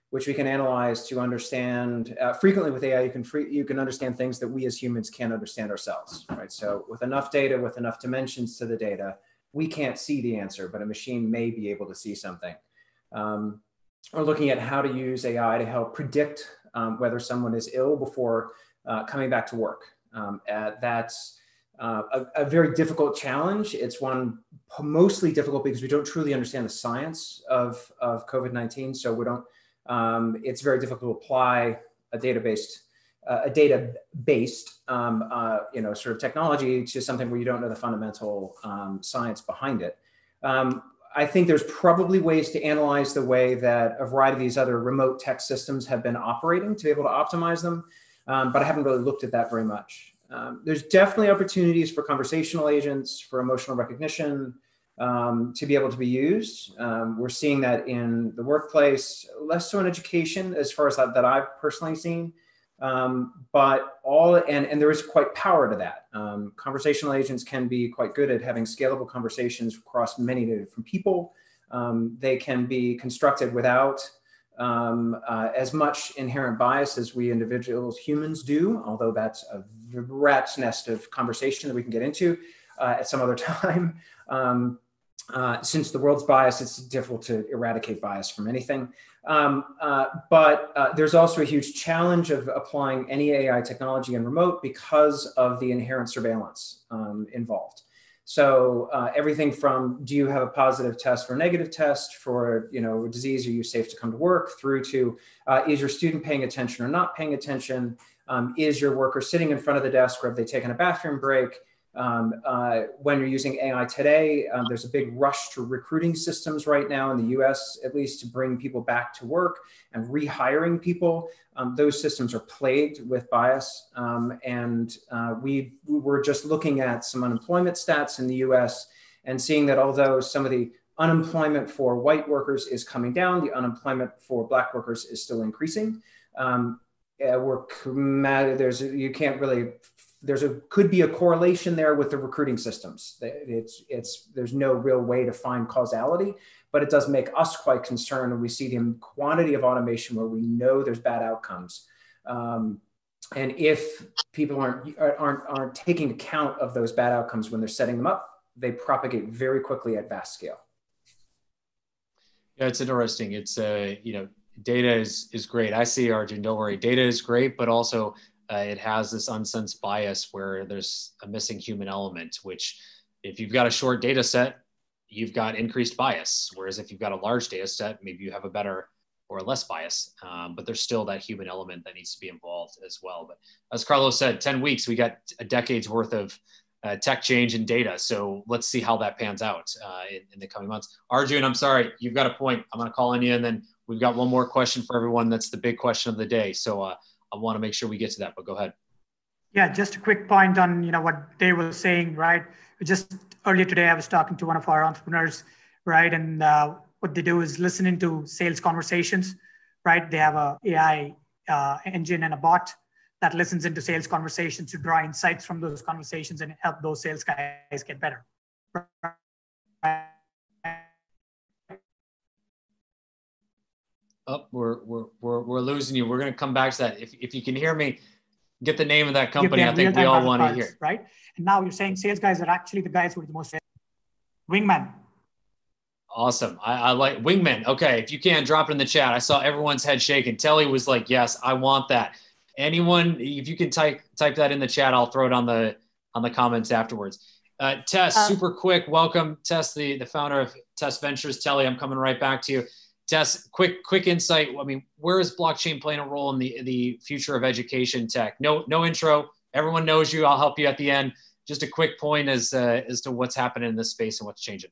which we can analyze to understand. Frequently with AI, you can understand things that we as humans can't understand ourselves, right? So with enough data, with enough dimensions to the data, we can't see the answer, but a machine may be able to see something. We're looking at how to use AI to help predict whether someone is ill before coming back to work. That's a very difficult challenge. It's one mostly difficult because we don't truly understand the science of COVID-19. So we don't, it's very difficult to apply a data-based sort of technology to something where you don't know the fundamental science behind it. I think there's probably ways to analyze the way that a variety of these other remote tech systems have been operating to be able to optimize them, but I haven't really looked at that very much. There's definitely opportunities for conversational agents, for emotional recognition, to be able to be used. We're seeing that in the workplace, less so in education as far as that I've personally seen. But there is quite power to that. Conversational agents can be quite good at having scalable conversations across many different people. They can be constructed without as much inherent bias as we individuals, humans do, although that's a rat's nest of conversation that we can get into at some other time. Since the world's biased, it's difficult to eradicate bias from anything. But there's also a huge challenge of applying any AI technology in remote because of the inherent surveillance involved. So everything from, do you have a positive test or negative test for a disease, are you safe to come to work, through to is your student paying attention or not paying attention? Is your worker sitting in front of the desk, or have they taken a bathroom break? When you're using AI today, there's a big rush to recruiting systems right now in the US, at least, to bring people back to work and rehiring people. Those systems are plagued with bias. We were just looking at some unemployment stats in the US and seeing that although some of the unemployment for white workers is coming down, the unemployment for Black workers is still increasing. Could be a correlation there with the recruiting systems. There's no real way to find causality, but it does make us quite concerned when we see the quantity of automation where we know there's bad outcomes. And if people aren't taking account of those bad outcomes when they're setting them up, they propagate very quickly at vast scale. Yeah, it's interesting. It's data is great. I see, Arjun, don't worry. Data is great, but also it has this unsensed bias where there's a missing human element, which if you've got a short data set, you've got increased bias. Whereas if you've got a large data set, maybe you have a better or less bias, but there's still that human element that needs to be involved as well. But as Carlos said, 10 weeks, we got a decade's worth of tech change and data. So let's see how that pans out in the coming months. Arjun, I'm sorry, you've got a point. I'm gonna call on you, and then we've got one more question for everyone. That's the big question of the day. So I want to make sure we get to that, but go ahead. Yeah, just a quick point on what Dave was saying, right? Just earlier today, I was talking to one of our entrepreneurs, right? And what they do is listening to sales conversations, right? They have a AI engine and a bot that listens into sales conversations to draw insights from those conversations and help those sales guys get better. Oh, we're losing you. We're going to come back to that. If you can hear me, get the name of that company. I think we all want to hear. Right. And now you're saying sales guys are actually the guys who are the most wingman. Awesome. I like wingman. Okay. If you can, drop it in the chat. I saw everyone's head shaking. Telly was like, yes, I want that. Anyone, if you can type that in the chat, I'll throw it on the comments afterwards. Tess, super quick, welcome. Tess, the founder of Tess Ventures. Telly, I'm coming right back to you. Tess, quick insight. I mean, where is blockchain playing a role in the future of education tech? No intro. Everyone knows you. I'll help you at the end. Just a quick point as to what's happening in this space and what's changing.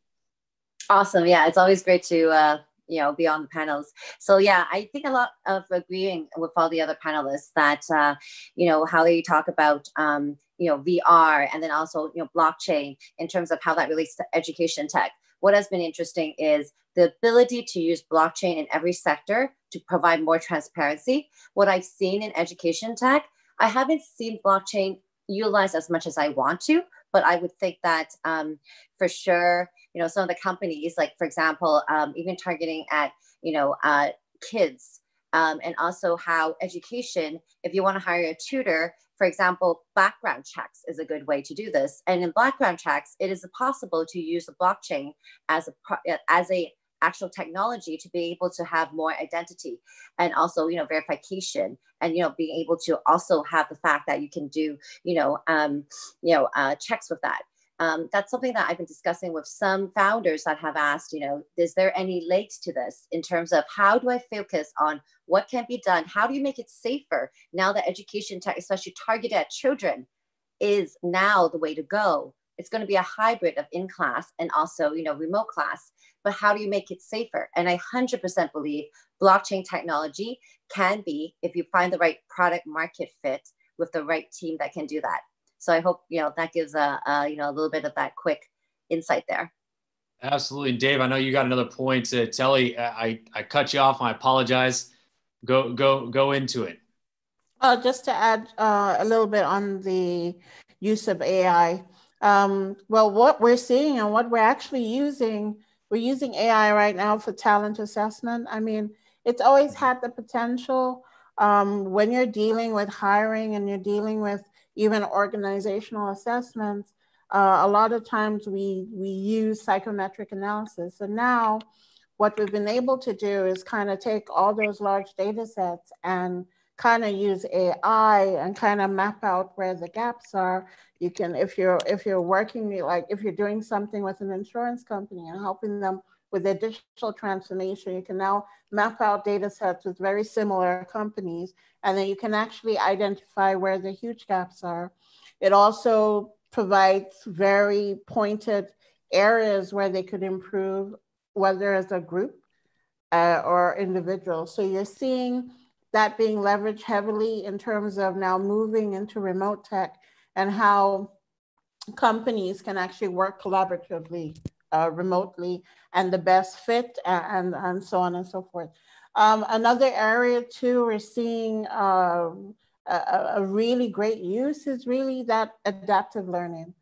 Awesome. Yeah, it's always great to be on the panels. So yeah, I think a lot of agreeing with all the other panelists that how they talk about VR and then also blockchain in terms of how that relates to education tech. What has been interesting is the ability to use blockchain in every sector to provide more transparency. What I've seen in education tech, I haven't seen blockchain utilized as much as I want to, but I would think that for sure, some of the companies, like for example, even targeting at, kids, and also how education, if you want to hire a tutor, for example, background checks is a good way to do this. And in background checks, it is possible to use the blockchain as a actual technology to be able to have more identity and also, verification and, being able to also have the fact that you can do, checks with that. That's something that I've been discussing with some founders that have asked, is there any legs to this in terms of how do I focus on what can be done? How do you make it safer now that education tech, especially targeted at children, is now the way to go? It's going to be a hybrid of in-class and also, remote class. But how do you make it safer? And I 100% believe blockchain technology can be, if you find the right product market fit with the right team that can do that. So I hope, that gives a little bit of that quick insight there. Absolutely. Dave, I know you got another point. Telly, I cut you off. I apologize. Go into it. Just to add a little bit on the use of AI. Well, what we're seeing and what we're actually using, we're using AI right now for talent assessment. I mean, it's always had the potential when you're dealing with hiring and you're dealing with even organizational assessments. A lot of times we use psychometric analysis. So now what we've been able to do is kind of take all those large data sets and kind of use AI and kind of map out where the gaps are. You can, if you're working, like if you're doing something with an insurance company and helping them with their digital transformation, you can now map out data sets with very similar companies, and then you can actually identify where the huge gaps are. It also provides very pointed areas where they could improve, whether as a group or individual. So you're seeing that being leveraged heavily in terms of now moving into remote tech and how companies can actually work collaboratively, remotely, and the best fit and so on and so forth. Another area too, we're seeing a really great use is really that adaptive learning,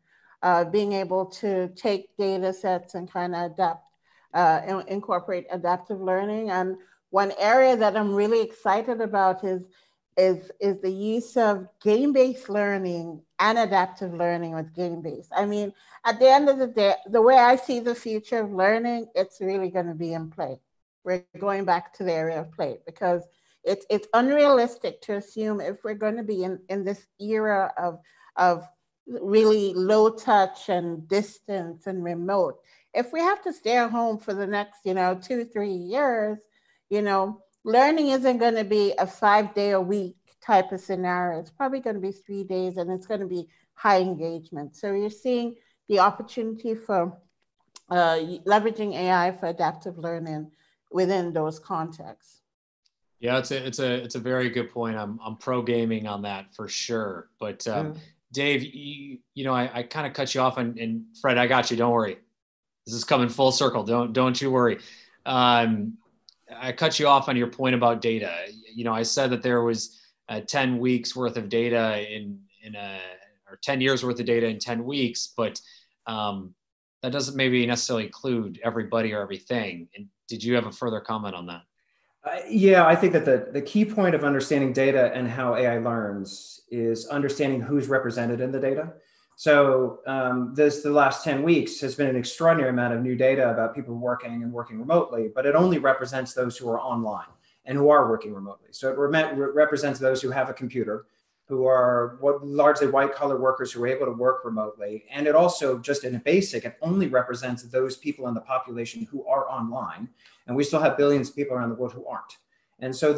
being able to take data sets and kind of adapt, incorporate adaptive learning. And one area that I'm really excited about is the use of game-based learning and adaptive learning with game-based. I mean, at the end of the day, the way I see the future of learning, it's really going to be in play. We're going back to the area of play because it's unrealistic to assume if we're going to be in this era of really low touch and distance and remote, if we have to stay at home for the next, 2-3 years, learning isn't going to be a 5-day-a-week type of scenario. It's probably going to be 3 days, and it's going to be high engagement. So you're seeing the opportunity for leveraging AI for adaptive learning within those contexts. Yeah, it's a very good point. I'm pro gaming on that for sure. But Dave, I kind of cut you off, and Fred, I got you. Don't worry. This is coming full circle. Don't you worry. I cut you off on your point about data. I said that there was 10 weeks worth of data or 10 years worth of data in 10 weeks, but that doesn't maybe necessarily include everybody or everything. And did you have a further comment on that? Yeah, I think that the key point of understanding data and how AI learns is understanding who's represented in the data. So the last 10 weeks has been an extraordinary amount of new data about people working remotely, but it only represents those who are online and who are working remotely. So it represents those who have a computer, who are largely white-collar workers who are able to work remotely. And it also, just in a basic, it only represents those people in the population who are online. And we still have billions of people around the world who aren't. And so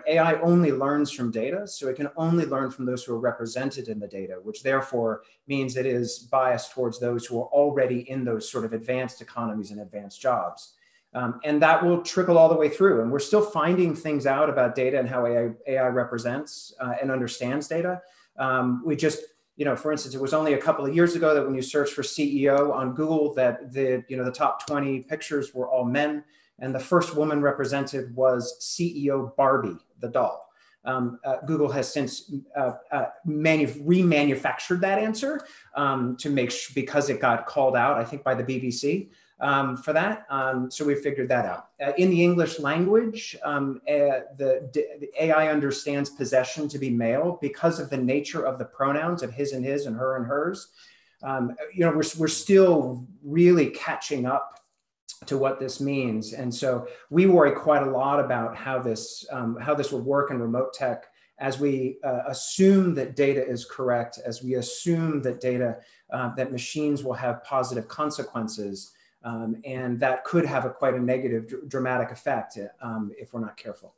AI only learns from data, so it can only learn from those who are represented in the data, which therefore means it is biased towards those who are already in those sort of advanced economies and advanced jobs. And that will trickle all the way through. And we're still finding things out about data and how AI represents and understands data. We just, for instance, it was only a couple of years ago that when you search for CEO on Google, that the top 20 pictures were all men. And the first woman represented was CEO Barbie, the doll. Google has since remanufactured that answer to make sure, because it got called out, I think, by the BBC for that. So we figured that out. In the English language, the AI understands possession to be male because of the nature of the pronouns of his and her and hers. We're still really catching up to what this means. And so we worry quite a lot about how this will work in remote tech as we assume that data is correct, as we assume that that machines will have positive consequences. And that could have quite a negative, dramatic effect if we're not careful.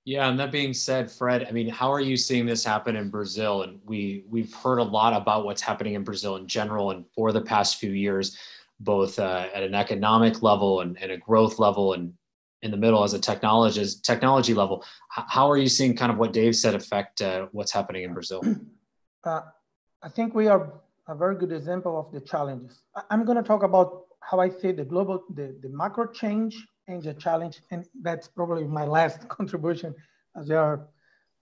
Yeah, and that being said, Fred, I mean, how are you seeing this happen in Brazil? And we've heard a lot about what's happening in Brazil in general and for the past few years, both at an economic level and a growth level, and in the middle as a technology level. How are you seeing kind of what Dave said affect what's happening in Brazil? I think we are a very good example of the challenges. I'm going to talk about how I see the macro change and the challenge, and that's probably my last contribution as we are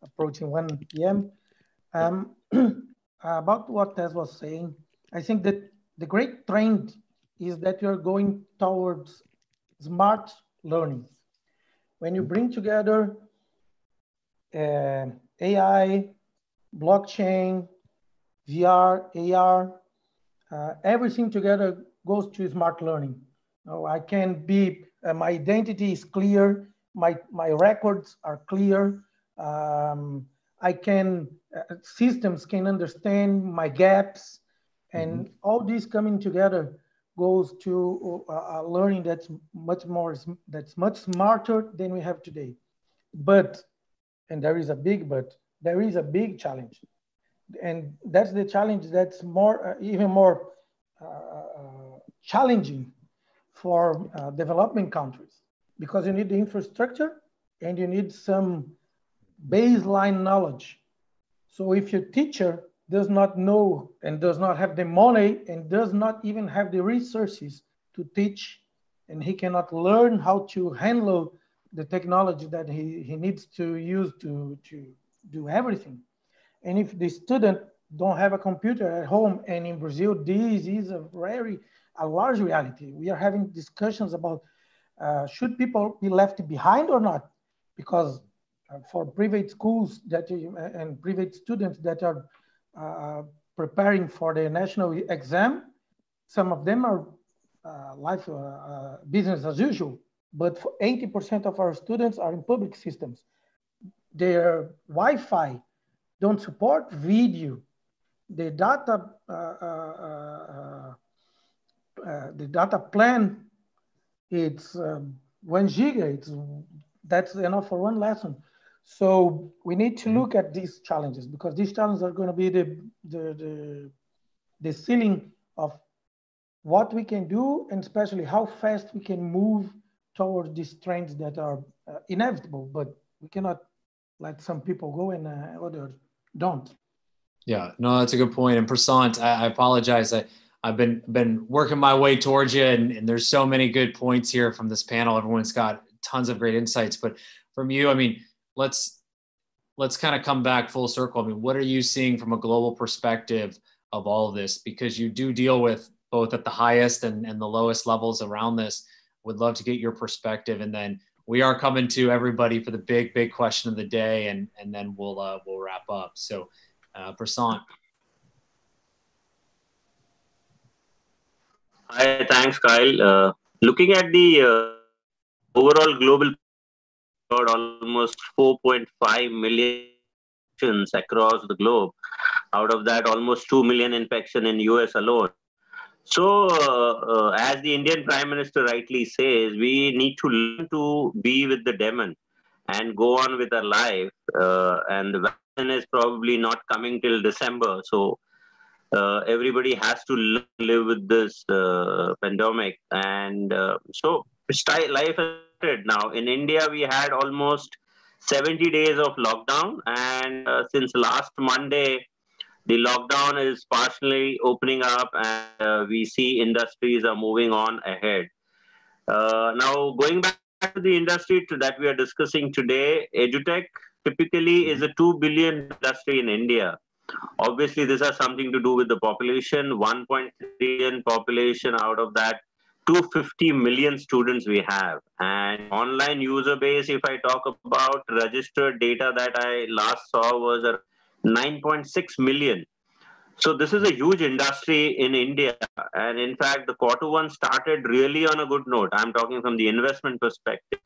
approaching 1 p.m. About what Tess was saying, I think that the great trend is that you're going towards smart learning. When you bring together AI, blockchain, VR, AR, everything together goes to smart learning. I can be, my identity is clear, my records are clear, systems can understand my gaps, and all these coming together goes to learning that's much smarter than we have today. But, and there is a big but, there is a big challenge. And that's the challenge that's even more challenging for developing countries, because you need the infrastructure and you need some baseline knowledge. So if your teacher does not know and does not have the money and does not even have the resources to teach, and he cannot learn how to handle the technology that he needs to use to do everything. And if the student don't have a computer at home, and in Brazil, this is a large reality. We are having discussions about should people be left behind or not? Because for private schools and private students that are preparing for the national exam, some of them are business as usual, but 80% of our students are in public systems. Their Wi-Fi don't support video. The data plan, it's 1 giga. That's enough for one lesson. So we need to look at these challenges, because these challenges are going to be the ceiling of what we can do, and especially how fast we can move towards these trends that are inevitable, but we cannot let some people go and others don't. Yeah, no, that's a good point. And Prasant, I apologize. I've been working my way towards you, and there's so many good points here from this panel. Everyone's got tons of great insights, but from you, I mean, let's kind of come back full circle. I mean, what are you seeing from a global perspective of all of this? Because you do deal with both at the highest and the lowest levels around this. Would love to get your perspective, and then we are coming to everybody for the big question of the day, and then we'll wrap up. So, Prasant. Hi, thanks, Kyle. Looking at the overall global, almost 4.5 million across the globe. Out of that, almost 2 million infection in US alone. So, as the Indian Prime Minister rightly says, we need to learn to be with the demon and go on with our life. And the vaccine is probably not coming till December. So, everybody has to live with this pandemic. And so, life has started now. In India, we had almost 70 days of lockdown. And since last Monday, the lockdown is partially opening up, and we see industries are moving on ahead. Now, going back to the industry that we are discussing today, EduTech typically is a 2 billion industry in India. Obviously, this has something to do with the population, 1.3 billion population. Out of that, 250 million students we have. And online user base, if I talk about registered data that I last saw was 9.6 million. So this is a huge industry in India. And in fact, the Q1 started really on a good note. I'm talking from the investment perspective.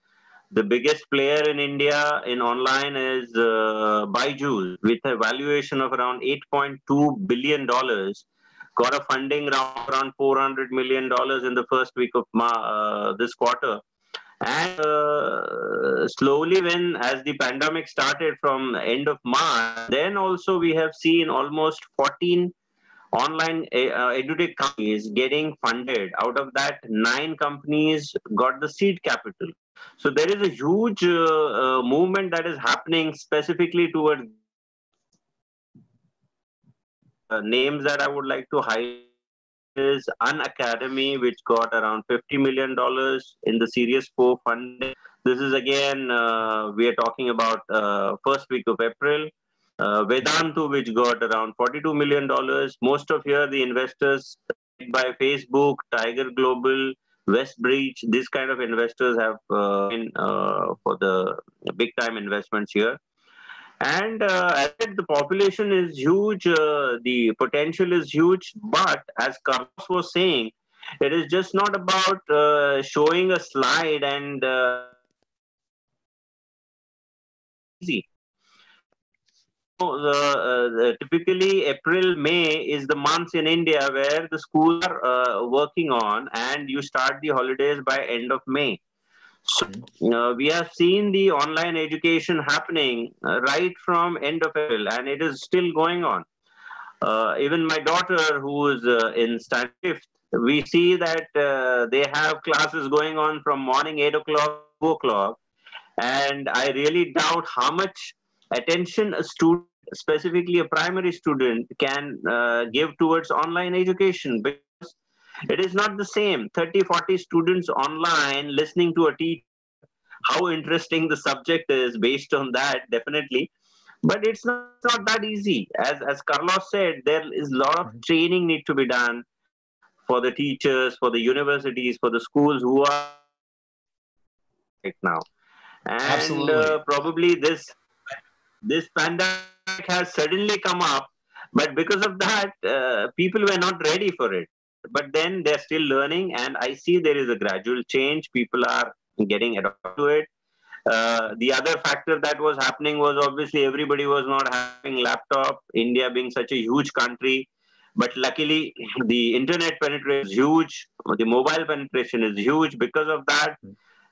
The biggest player in India in online is Byju's, with a valuation of around $8.2 billion. Got a funding round around $400 million in the first week of this quarter. And slowly, as the pandemic started from end of March, then also we have seen almost 14 online edutech companies getting funded. Out of that, 9 companies got the seed capital. So there is a huge movement that is happening specifically towards names that I would like to highlight is Unacademy, which got around $50 million in the Series 4 funding. This is again, we are talking about first week of April. Vedantu, which got around $42 million. Most of here, the investors by Facebook, Tiger Global, Westbridge, these kind of investors have been for the big time investments here. And as I said, the population is huge, the potential is huge, but as Carlos was saying, it is just not about showing a slide and easy. Typically, April, May is the months in India where the schools are working on, and you start the holidays by end of May. So we have seen the online education happening right from end of April, and it is still going on. Even my daughter, who is in standard 5th, we see that they have classes going on from morning 8 o'clock, 2 o'clock, and I really doubt how much attention a student, specifically a primary student, can give towards online education, because it is not the same. 30, 40 students online listening to a teacher, how interesting the subject is based on that, definitely. But it's not that easy. As Carlos said, there is a lot of training need to be done for the teachers, for the universities, for the schools who are right now. And probably this pandemic has suddenly come up, but because of that, people were not ready for it. But then they're still learning, and I see there is a gradual change. People are getting adapted to it. The other factor that was happening was obviously everybody was not having laptop. India being such a huge country, but luckily the internet penetration is huge. The mobile penetration is huge. Because of that,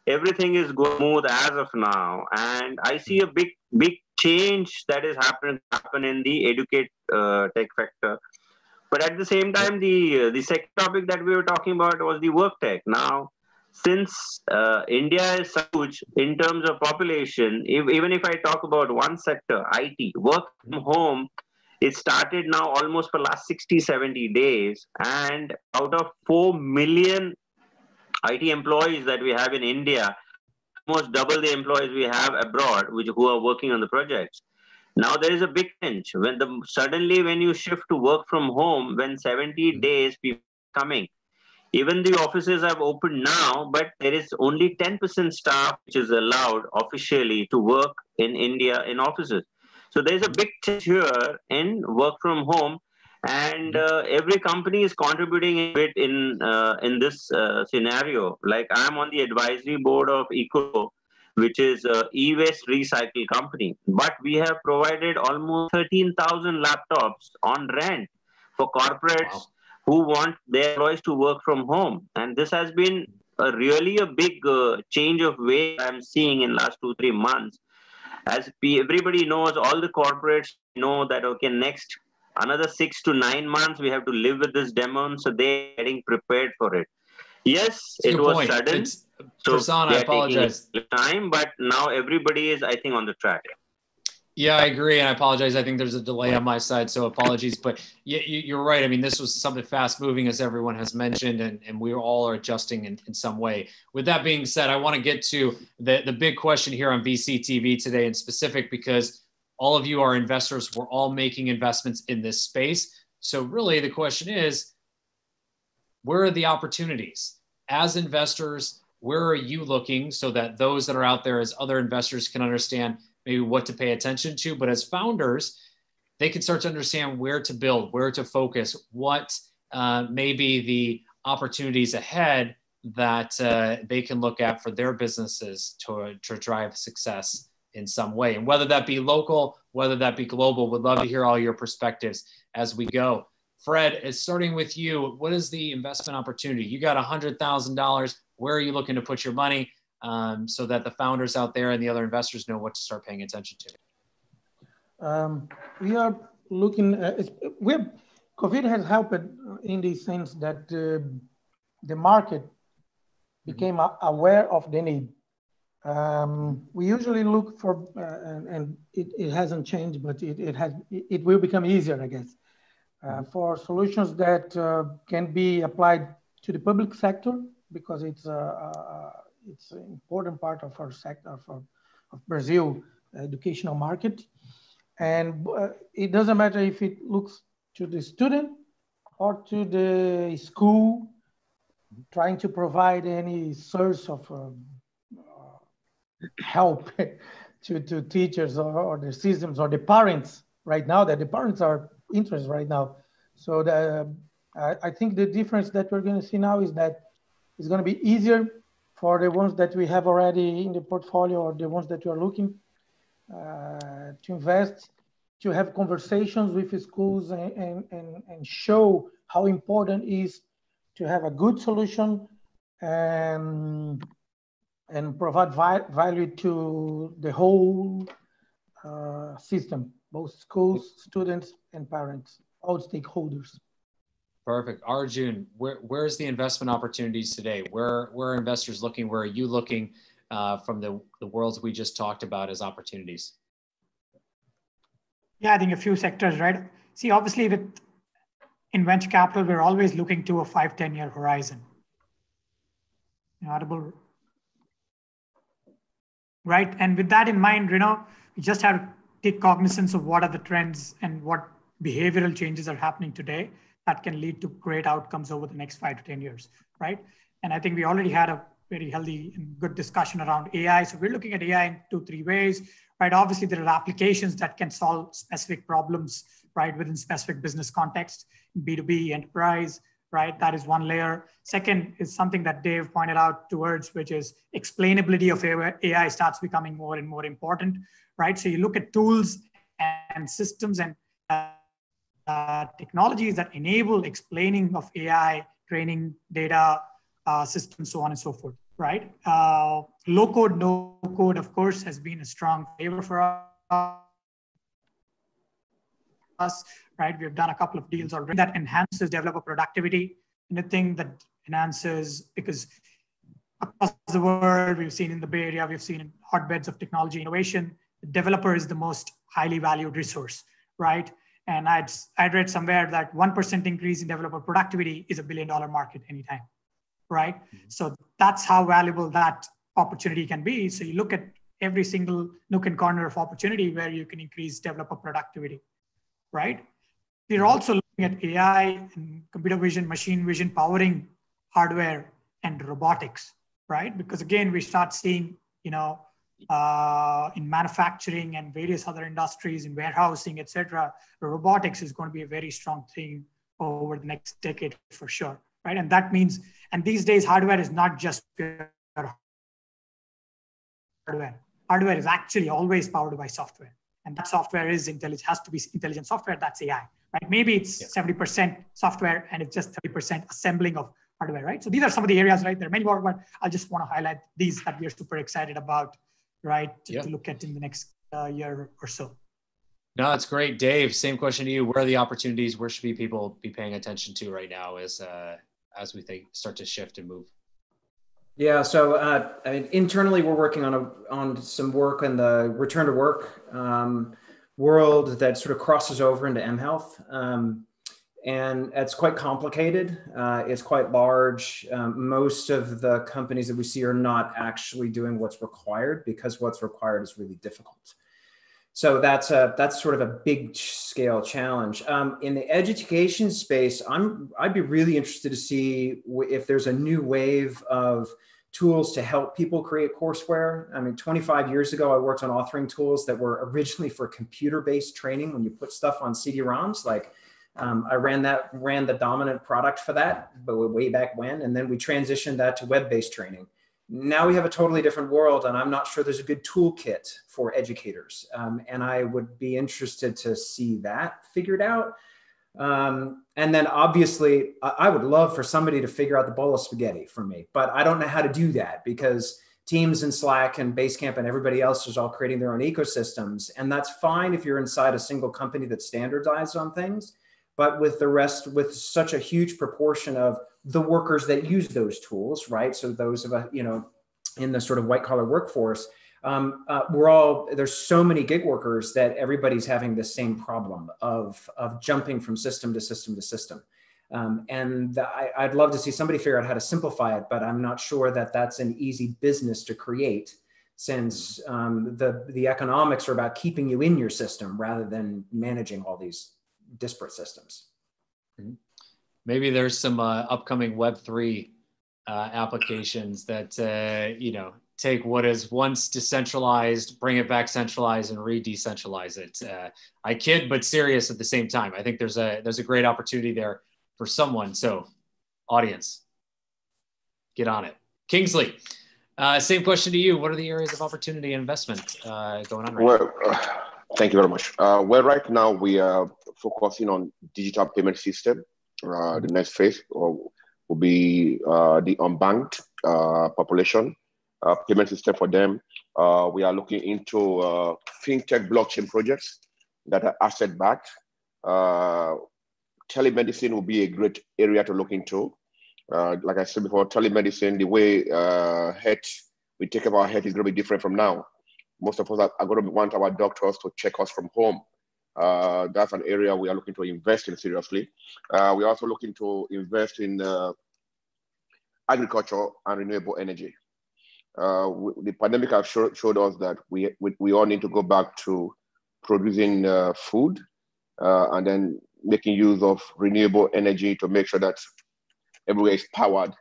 everything is going smooth as of now, and I see a big change that is happen in the educate tech factor. But at the same time, the second topic that we were talking about was the WorkTech. Now, since India is huge in terms of population, even if I talk about one sector, IT, work from home, it started now almost for last 60, 70 days. And out of 4 million IT employees that we have in India, almost double the employees we have abroad, who are working on the projects. Now there is a big change suddenly when you shift to work from home, when 70 days people are coming. Even the offices have opened now, but there is only 10% staff which is allowed officially to work in India in offices. So there's a big change here in work from home, and every company is contributing a bit in this scenario. Like I'm on the advisory board of Eco, which is a e-waste recycle company. But we have provided almost 13,000 laptops on rent for corporates who want their employees to work from home. And this has been really a big change of way I'm seeing in last 2-3 months. As everybody knows, all the corporates know that, okay, next another 6 to 9 months, we have to live with this demo. So they're getting prepared for it. Yes, it was sudden. So Prasanth, I they are apologize. taking time, but now everybody is, I think, on the track. Yeah, I agree. And I apologize. I think there's a delay on my side, so apologies. But you're right. I mean, this was something fast moving, as everyone has mentioned, and we all are adjusting in some way. With that being said, I want to get to the big question here on VCTV today in specific, because all of you are investors. We're all making investments in this space. So really the question is, where are the opportunities? As investors, where are you looking so that those that are out there as other investors can understand maybe what to pay attention to? But as founders, they can start to understand where to build, where to focus, what may be the opportunities ahead that they can look at for their businesses to drive success in some way. And whether that be local, whether that be global, would love to hear all your perspectives as we go. Fred, starting with you, what is the investment opportunity? You got $100,000. Where are you looking to put your money so that the founders out there and the other investors know what to start paying attention to? We are looking, COVID has helped in the sense that the market became aware of the need. We usually look for, and it hasn't changed, but it will become easier, I guess. For solutions that can be applied to the public sector, because it's an important part of our sector, of Brazil educational market. And it doesn't matter if it looks to the student or to the school, trying to provide any source of help to teachers or the systems or the parents right now, that the parents are interested right now. So I think the difference that we're going to see now is that it's going to be easier for the ones that we have already in the portfolio or the ones that we are looking to invest, to have conversations with the schools and show how important it is to have a good solution and provide value to the whole system, both schools, students, and parents, all stakeholders. Perfect. Arjun, where's the investment opportunities today? Where are investors looking? Where are you looking from the worlds we just talked about as opportunities? Yeah, I think a few sectors, right? See, obviously in venture capital, we're always looking to a 5-10 year horizon. Audible, right? And with that in mind, we just have to take cognizance of what are the trends and what behavioral changes are happening today that can lead to great outcomes over the next 5 to 10 years, right? And I think we already had a very healthy and good discussion around AI. So we're looking at AI in 2-3 ways, right? Obviously, there are applications that can solve specific problems, right, within specific business context, B2B, enterprise, right? That is one layer. Second is something that Dave pointed out towards, which is explainability of AI starts becoming more and more important, right? So you look at tools and systems and technologies that enable explaining of AI, training, data, systems, so on and so forth, right? Low code, no code, of course, has been a strong favor for us, right? We've done a couple of deals already that enhances developer productivity. Anything that enhances, because across the world, we've seen in the Bay Area, we've seen in hotbeds of technology innovation, the developer is the most highly valued resource, right? And I'd read somewhere that 1% increase in developer productivity is $1 billion market anytime, right? So that's how valuable that opportunity can be. So you look at every single nook and corner of opportunity where you can increase developer productivity, right? We're also looking at AI and computer vision, machine vision, powering hardware and robotics, right? Because again, we start seeing, in manufacturing and various other industries, in warehousing, et cetera, robotics is going to be a very strong thing over the next decade for sure, right? And that means, and these days, hardware is not just pure hardware. Hardware is actually always powered by software. And that software is has to be intelligent software. That's AI, right? Maybe it's 70% software and it's just 30% assembling of hardware, right? So these are some of the areas, right? There are many more, but I just want to highlight these that we are super excited about, right? To look at in the next year or so. No, that's great. Dave, same question to you. Where are the opportunities? Where should people be paying attention to right now as we start to shift and move? Yeah, so I mean, internally, we're working on some work in the return to work world that sort of crosses over into mHealth. And it's quite complicated. It's quite large. Most of the companies that we see are not actually doing what's required because what's required is really difficult. So that's sort of a big scale challenge. In the education space, I'd be really interested to see if there's a new wave of tools to help people create courseware. I mean, 25 years ago, I worked on authoring tools that were originally for computer-based training when you put stuff on CD-ROMs. Like I ran the dominant product for that, but way back when, and then we transitioned that to web-based training. Now we have a totally different world, and I'm not sure there's a good toolkit for educators. And I would be interested to see that figured out. And then obviously, I would love for somebody to figure out the bowl of spaghetti for me, but I don't know how to do that because Teams and Slack and Basecamp and everybody else is all creating their own ecosystems. And that's fine if you're inside a single company that's standardized on things. But with the rest, with such a huge proportion of the workers that use those tools, right? So those of us, in the sort of white collar workforce, there's so many gig workers that everybody's having the same problem of jumping from system to system to system. And I'd love to see somebody figure out how to simplify it, but I'm not sure that that's an easy business to create since the economics are about keeping you in your system rather than managing all these disparate systems. Maybe there's some upcoming Web3 applications that, take what is once decentralized, bring it back centralized, and re-decentralize it. I kid, but serious at the same time. I think there's a great opportunity there for someone. So, audience, get on it. Kingsley, same question to you. What are the areas of opportunity and investment going on right now? Thank you very much. Well, right now we are focusing on digital payment system. The next phase will be the unbanked population. Payment system for them. We are looking into fintech blockchain projects that are asset backed. Telemedicine will be a great area to look into. Like I said before, telemedicine, the way we take care of our health is going to be different from now. Most of us are going to want our doctors to check us from home. That's an area we are looking to invest in seriously. We're also looking to invest in agriculture and renewable energy. The pandemic has showed us that we all need to go back to producing food and then making use of renewable energy to make sure that everywhere is powered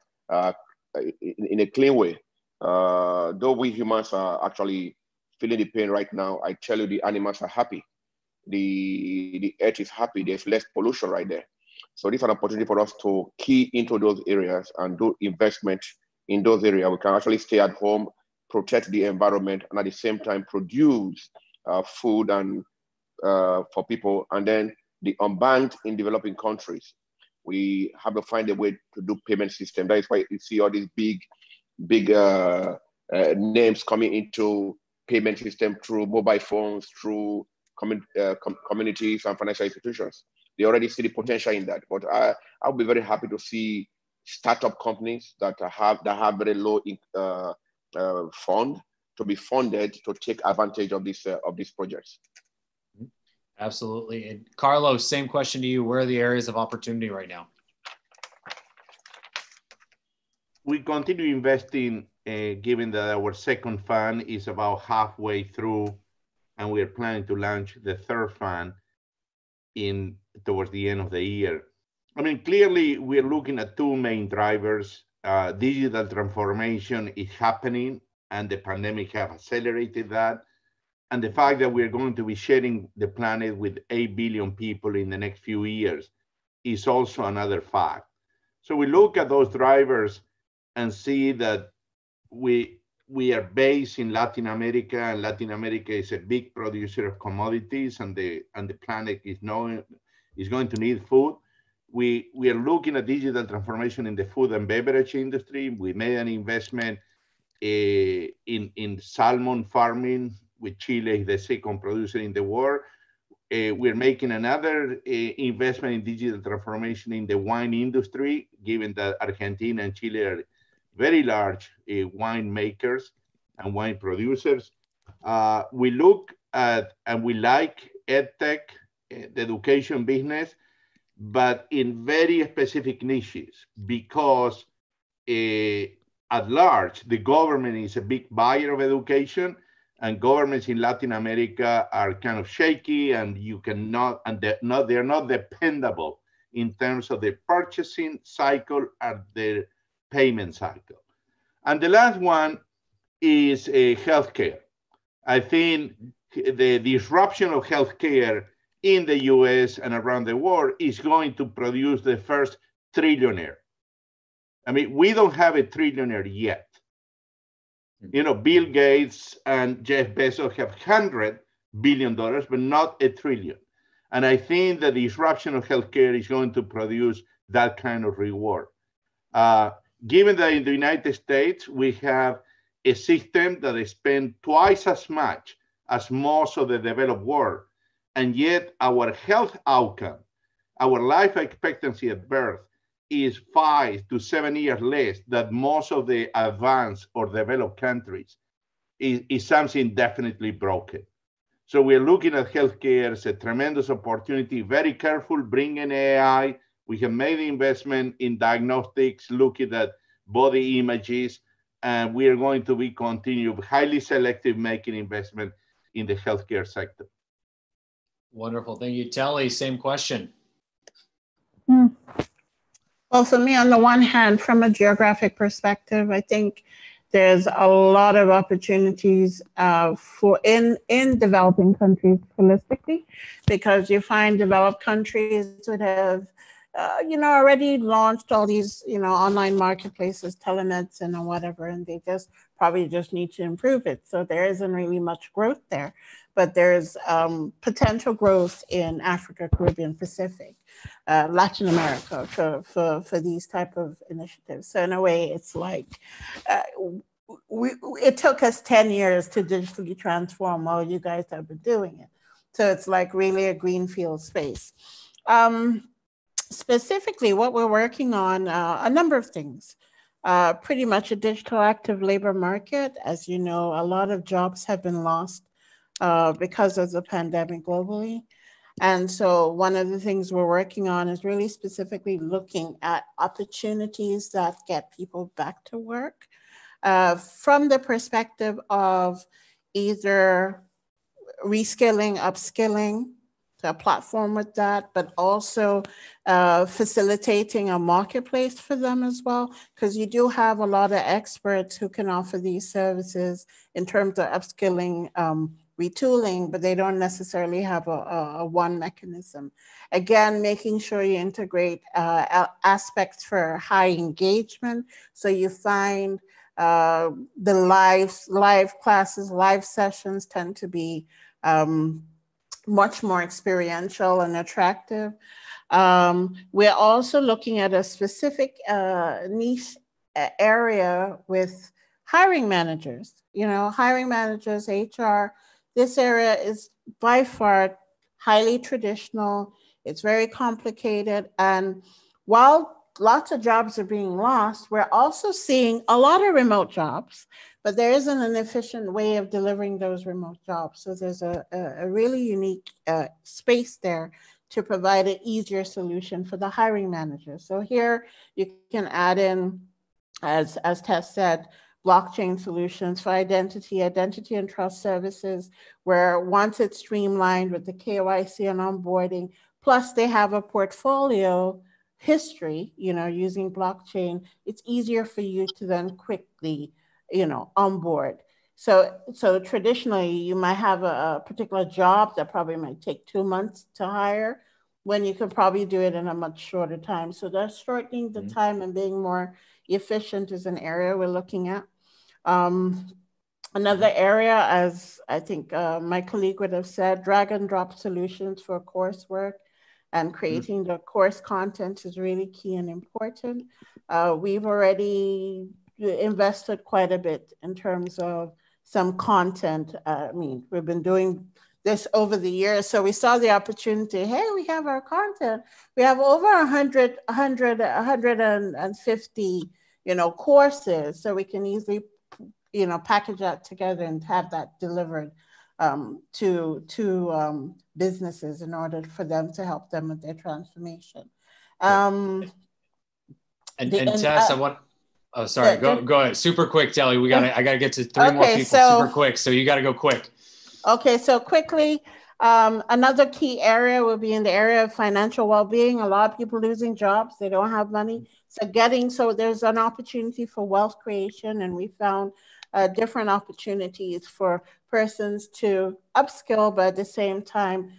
in a clean way. Though we humans are actually feeling the pain right now, I tell you the animals are happy. The earth is happy. There's less pollution right there. So this is an opportunity for us to key into those areas and do investment in those areas. We can actually stay at home, protect the environment, and at the same time produce food and for people. And then the unbanked in developing countries, we have to find a way to do payment system. That is why you see all these big names coming into payment system through mobile phones, through communities and financial institutions. They already see the potential in that. But I'll be very happy to see startup companies that have very low fund to be funded to take advantage of these projects. Absolutely. And Carlos, same question to you. Where are the areas of opportunity right now? We continue investing, given that our second fund is about halfway through, and we are planning to launch the third fund towards the end of the year. I mean, clearly, we're looking at two main drivers. Digital transformation is happening, and the pandemic have accelerated that. And the fact that we're going to be sharing the planet with 8 billion people in the next few years is also another fact. So we look at those drivers and see that we we are based in Latin America, and Latin America is a big producer of commodities, and the planet is going to need food. We are looking at digital transformation in the food and beverage industry. We made an investment in salmon farming, with Chile is the second producer in the world. We're making another investment in digital transformation in the wine industry, given that Argentina and Chile are very large wine makers and wine producers. We look at, and we like EdTech, the education business, but in very specific niches, because at large, the government is a big buyer of education, and governments in Latin America are kind of shaky, and you cannot, and they're not dependable in terms of the purchasing cycle and the payment cycle. And the last one is healthcare. I think the disruption of healthcare in the US and around the world is going to produce the first trillionaire. I mean, we don't have a trillionaire yet. You know, Bill Gates and Jeff Bezos have $100 billion, but not a trillion. And I think the disruption of healthcare is going to produce that kind of reward. Given that in the United States, we have a system that spends twice as much as most of the developed world, and yet our health outcome, our life expectancy at birth, is 5 to 7 years less than most of the advanced or developed countries, is something definitely broken. So we're looking at healthcare as a tremendous opportunity, very careful, bringing AI. We have made investment in diagnostics, looking at body images, and we are going to be continued highly selective making investment in the healthcare sector. Wonderful, thank you. Telly, same question. Well, for me, on the one hand, from a geographic perspective, I think there's a lot of opportunities for in developing countries holistically, because you find developed countries would have, already launched all these, online marketplaces, telemeds and whatever, and they probably just need to improve it. So there isn't really much growth there, but there's potential growth in Africa, Caribbean, Pacific, Latin America for these type of initiatives. So in a way, it's like it took us 10 years to digitally transform while you guys have been doing it. So it's like really a greenfield space. Specifically, what we're working on, a number of things. Pretty much a digital active labor market. As you know, a lot of jobs have been lost because of the pandemic globally. And so one of the things we're working on is really specifically looking at opportunities that get people back to work from the perspective of either reskilling, upskilling, a platform with that, but also facilitating a marketplace for them as well, because you do have a lot of experts who can offer these services in terms of upskilling, retooling, but they don't necessarily have a one mechanism. Again, making sure you integrate aspects for high engagement. So you find the live classes, live sessions tend to be much more experiential and attractive. We're also looking at a specific niche area with hiring managers, hiring managers, HR. This area is by far highly traditional. It's very complicated. And while lots of jobs are being lost, we're also seeing a lot of remote jobs, but there isn't an efficient way of delivering those remote jobs. So there's a really unique space there to provide an easier solution for the hiring manager. So here you can add in, as Tess said, blockchain solutions for identity and trust services, where once it's streamlined with the KYC and onboarding, plus they have a portfolio history, using blockchain, it's easier for you to then quickly, onboard. So traditionally, you might have a particular job that probably might take 2 months to hire, when you can probably do it in a much shorter time. So that's shortening the time and being more efficient is an area we're looking at. Another area, as I think my colleague would have said, drag and drop solutions for coursework and creating the course content is really key and important. We've already invested quite a bit in terms of some content. I mean, we've been doing this over the years. So we saw the opportunity, hey, we have our content. We have over 150, courses. So we can easily, package that together and have that delivered to businesses in order for them to help them with their transformation. And Tess, I want. Oh, sorry. Go ahead. Super quick, Telly. I gotta get to three more people. Super quick. So you gotta go quick. Okay. So quickly, another key area will be in the area of financial well-being. A lot of people losing jobs. They don't have money. So there's an opportunity for wealth creation, and we found different opportunities for persons to upskill, but at the same time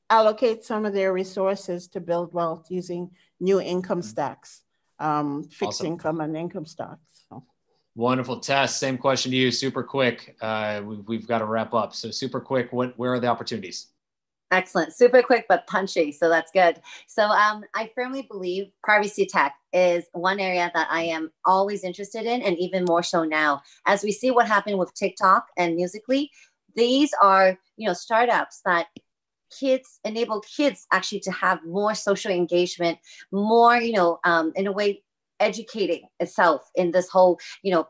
allocate some of their resources to build wealth using new income stacks, fixed income and income stocks. So. Wonderful. Tess, same question to you, super quick. We've got to wrap up. So super quick, where are the opportunities? Excellent. Super quick, but punchy. So that's good. So I firmly believe privacy tech is one area that I am always interested in, and even more so now. As we see what happened with TikTok and Musical.ly, these are, startups that enable kids actually to have more social engagement, more, in a way, educating itself in this whole,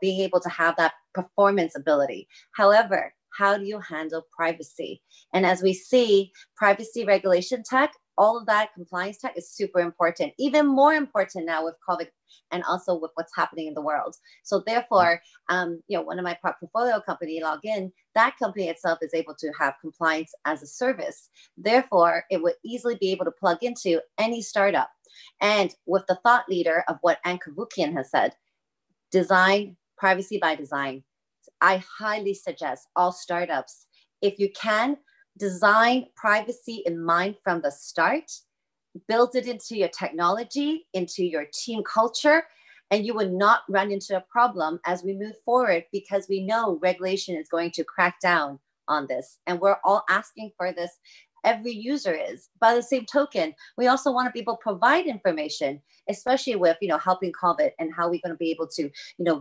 being able to have that performance ability. However, how do you handle privacy? And as we see, privacy regulation tech, all of that compliance tech is super important, even more important now with COVID and also with what's happening in the world. So therefore, one of my portfolio company, Login, that company itself is able to have compliance as a service. Therefore, it would easily be able to plug into any startup. And with the thought leader of what Ann Cavoukian has said, design, privacy by design. I highly suggest all startups, if you can, design privacy in mind from the start, build it into your technology, into your team culture, and you will not run into a problem as we move forward, because we know regulation is going to crack down on this. And we're all asking for this. Every user is. By the same token, we also want to be able to provide information, especially with, helping COVID, and how we're going to be able to,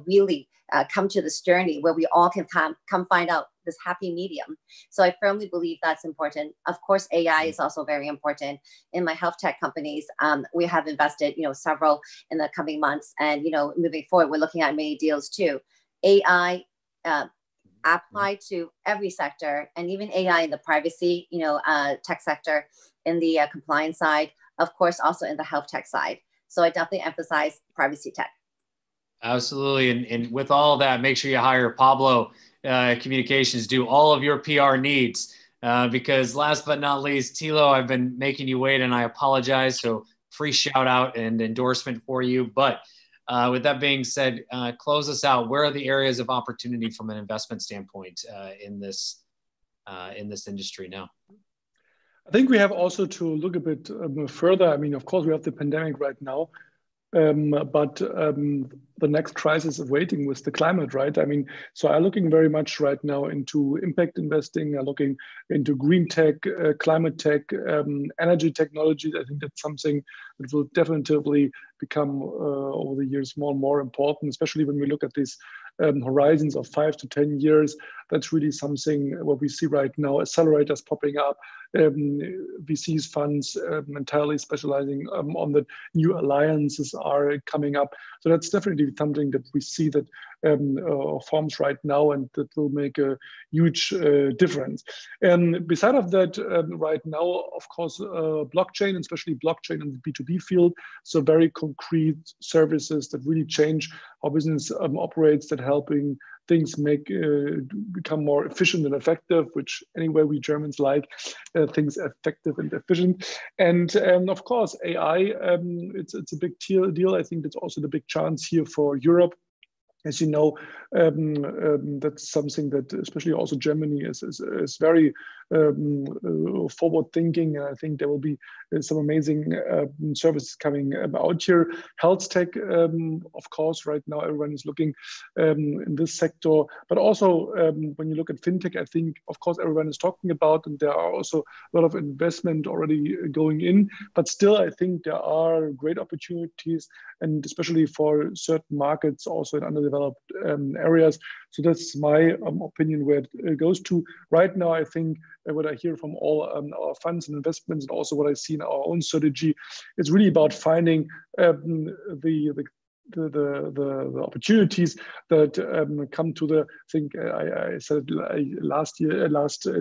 really come to this journey where we all can come find out this happy medium. So I firmly believe that's important. Of course, AI is also very important. In my health tech companies, we have invested, several in the coming months, and, moving forward, we're looking at many deals too. AI, apply to every sector, and even AI in the privacy, tech sector, in the compliance side, of course, also in the health tech side. So I definitely emphasize privacy tech. Absolutely. And with all of that, make sure you hire Pablo Communications, do all of your PR needs, because last but not least, Tilo, I've been making you wait, and I apologize. So free shout out and endorsement for you. But with that being said, close us out. Where are the areas of opportunity from an investment standpoint in this industry now? I think we have also to look a bit further. I mean, of course, we have the pandemic right now, but the next crisis is waiting with the climate, right? I mean, so I'm looking very much right now into impact investing, I'm looking into green tech, climate tech, energy technologies. I think that's something that will definitely become over the years more and more important, especially when we look at these horizons of 5 to 10 years. That's really something what we see right now, accelerators popping up, VCs funds entirely specializing on the new alliances are coming up. So that's definitely something that we see that forms right now, and that will make a huge difference. And beside of that, right now, of course, blockchain, especially blockchain in the B2B field, so very concrete services that really change how business operates, that helping things become more efficient and effective, which anyway we Germans like things effective and efficient. And of course, AI, it's a big deal. I think that's also the big chance here for Europe. As you know, that's something that especially also Germany is very forward thinking, and I think there will be some amazing services coming out here. Health tech, of course, right now everyone is looking in this sector, but also when you look at fintech, I think of course everyone is talking about, and there are also a lot of investment already going in, but still I think there are great opportunities, and especially for certain markets also in underdeveloped areas. So that's my opinion where it goes to. Right now, I think what I hear from all our funds and investments, and also what I see in our own strategy, is really about finding the opportunities that come to the, I think I said last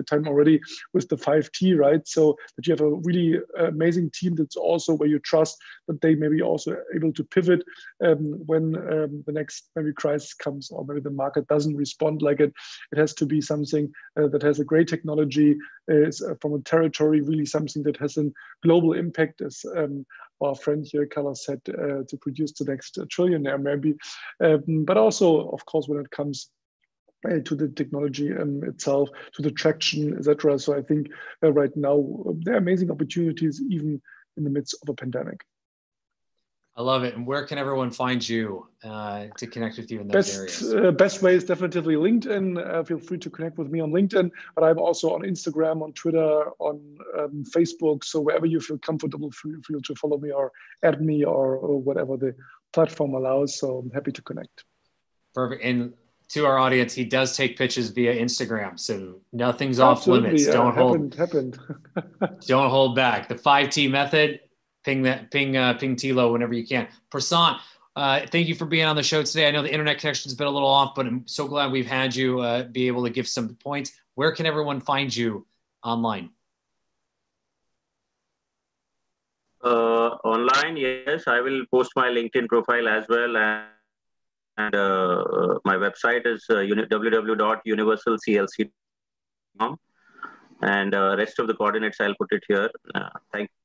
time already with the 5T, right? So that you have a really amazing team that's also where you trust that they may be also able to pivot when the next maybe crisis comes, or maybe the market doesn't respond like it. It has to be something that has a great technology, is from a territory, really something that has a global impact, as our friend here, Carlos, said, to produce the next trillionaire maybe. But also, of course, when it comes to the technology itself, to the traction, etc. So I think right now there are amazing opportunities even in the midst of a pandemic. I love it. And where can everyone find you to connect with you in those areas? Best way is definitely LinkedIn. Feel free to connect with me on LinkedIn, but I'm also on Instagram, on Twitter, on Facebook. So wherever you feel comfortable, feel to follow me or add me or whatever the platform allows. So I'm happy to connect. Perfect. And to our audience, he does take pitches via Instagram, so nothing's off limits. Yeah, Don't happened. Don't hold back. The 5T method. Ping Tilo whenever you can. Prasant, thank you for being on the show today. I know the internet connection's been a little off, but I'm so glad we've had you be able to give some points. Where can everyone find you online? Online, yes. I will post my LinkedIn profile as well. And my website is www.universalclc.com. And rest of the coordinates, I'll put it here. Thank you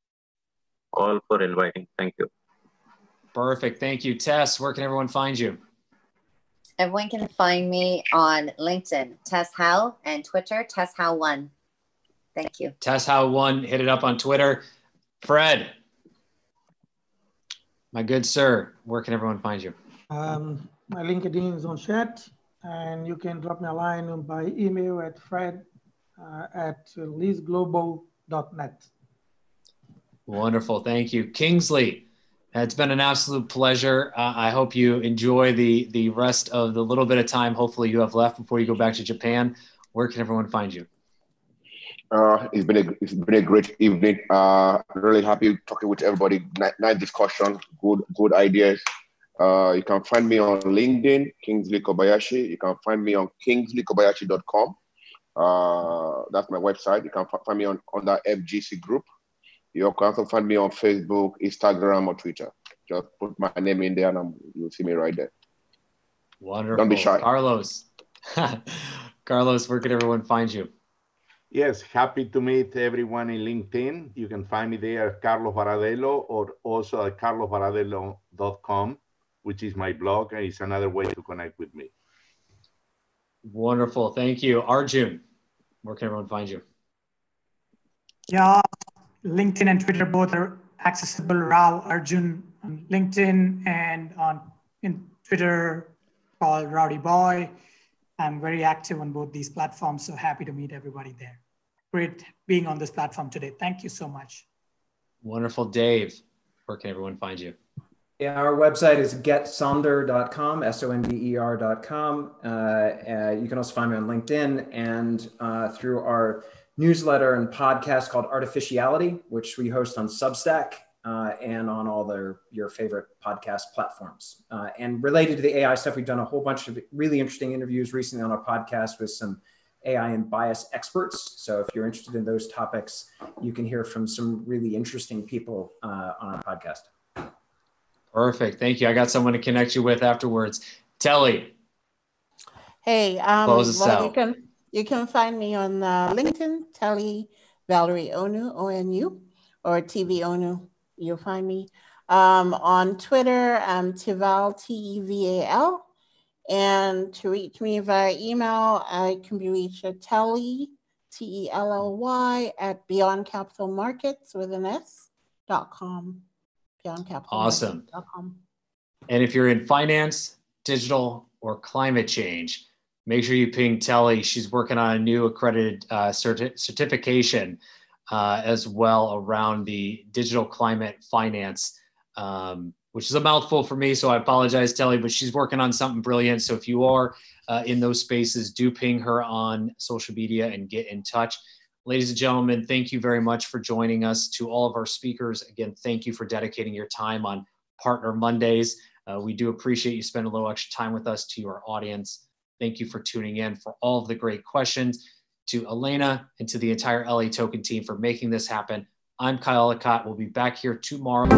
all for inviting. Thank you. Perfect. Thank you. Tess, where can everyone find you? Everyone can find me on LinkedIn, Tess Howe, and Twitter, Tess Howe1. Thank you. Tess Howe1, hit it up on Twitter. Fred, my good sir, where can everyone find you? My LinkedIn is on chat, and you can drop me a line by email at fred@leaseglobal.net. Wonderful. Thank you. Kingsley, it's been an absolute pleasure. I hope you enjoy the rest of the little bit of time hopefully you have left before you go back to Japan. Where can everyone find you? It's been a great evening. Really happy talking with everybody. Nice discussion, good ideas. You can find me on LinkedIn, Kingsley Kobayashi. You can find me on kingsleykobayashi.com. That's my website. You can find me on the FGC group. You can also find me on Facebook, Instagram, or Twitter. Just put my name in there and you'll see me right there. Wonderful. Don't be shy. Carlos. Carlos, where can everyone find you? Yes, happy to meet everyone in LinkedIn. You can find me there, Carlos Baradello, or also at carlosbaradello.com, which is my blog, and it's another way to connect with me. Wonderful. Thank you. Arjun, where can everyone find you? Yeah, LinkedIn and Twitter both are accessible. Rao Arjun on LinkedIn, and in Twitter called Rowdy Boy. I'm very active on both these platforms, so happy to meet everybody there. Great being on this platform today. Thank you so much. Wonderful. Dave, where can everyone find you? Yeah, our website is getsonder.com, SONDER.com. You can also find me on LinkedIn and through our newsletter and podcast called Artificiality, which we host on Substack and on all your favorite podcast platforms. And related to the AI stuff, we've done a whole bunch of really interesting interviews recently on our podcast with some AI and bias experts. So if you're interested in those topics, you can hear from some really interesting people on our podcast. Perfect. Thank you. I got someone to connect you with afterwards. Telly. Hey, close us out. You can find me on LinkedIn, Telly Valerie Onu, ONU, or TV Onu. You'll find me. On Twitter, I'm Teval, Teval. And to reach me via email, I can be reached at Telly, T-E-L-L-Y, at beyondcapitalmarkets with an S.com. Awesome. beyondcapitalmarkets.com. And if you're in finance, digital, or climate change, make sure you ping Telly. She's working on a new accredited certification as well around the digital climate finance, which is a mouthful for me. So I apologize, Telly, but she's working on something brilliant. So if you are in those spaces, do ping her on social media and get in touch. Ladies and gentlemen, thank you very much for joining us. To all of our speakers, again, thank you for dedicating your time on Partner Mondays. We do appreciate you spending a little extra time with us. To your audience, thank you for tuning in, for all of the great questions. To Elena and to the entire LA Token team for making this happen. I'm Kyle Ellicott. We'll be back here tomorrow.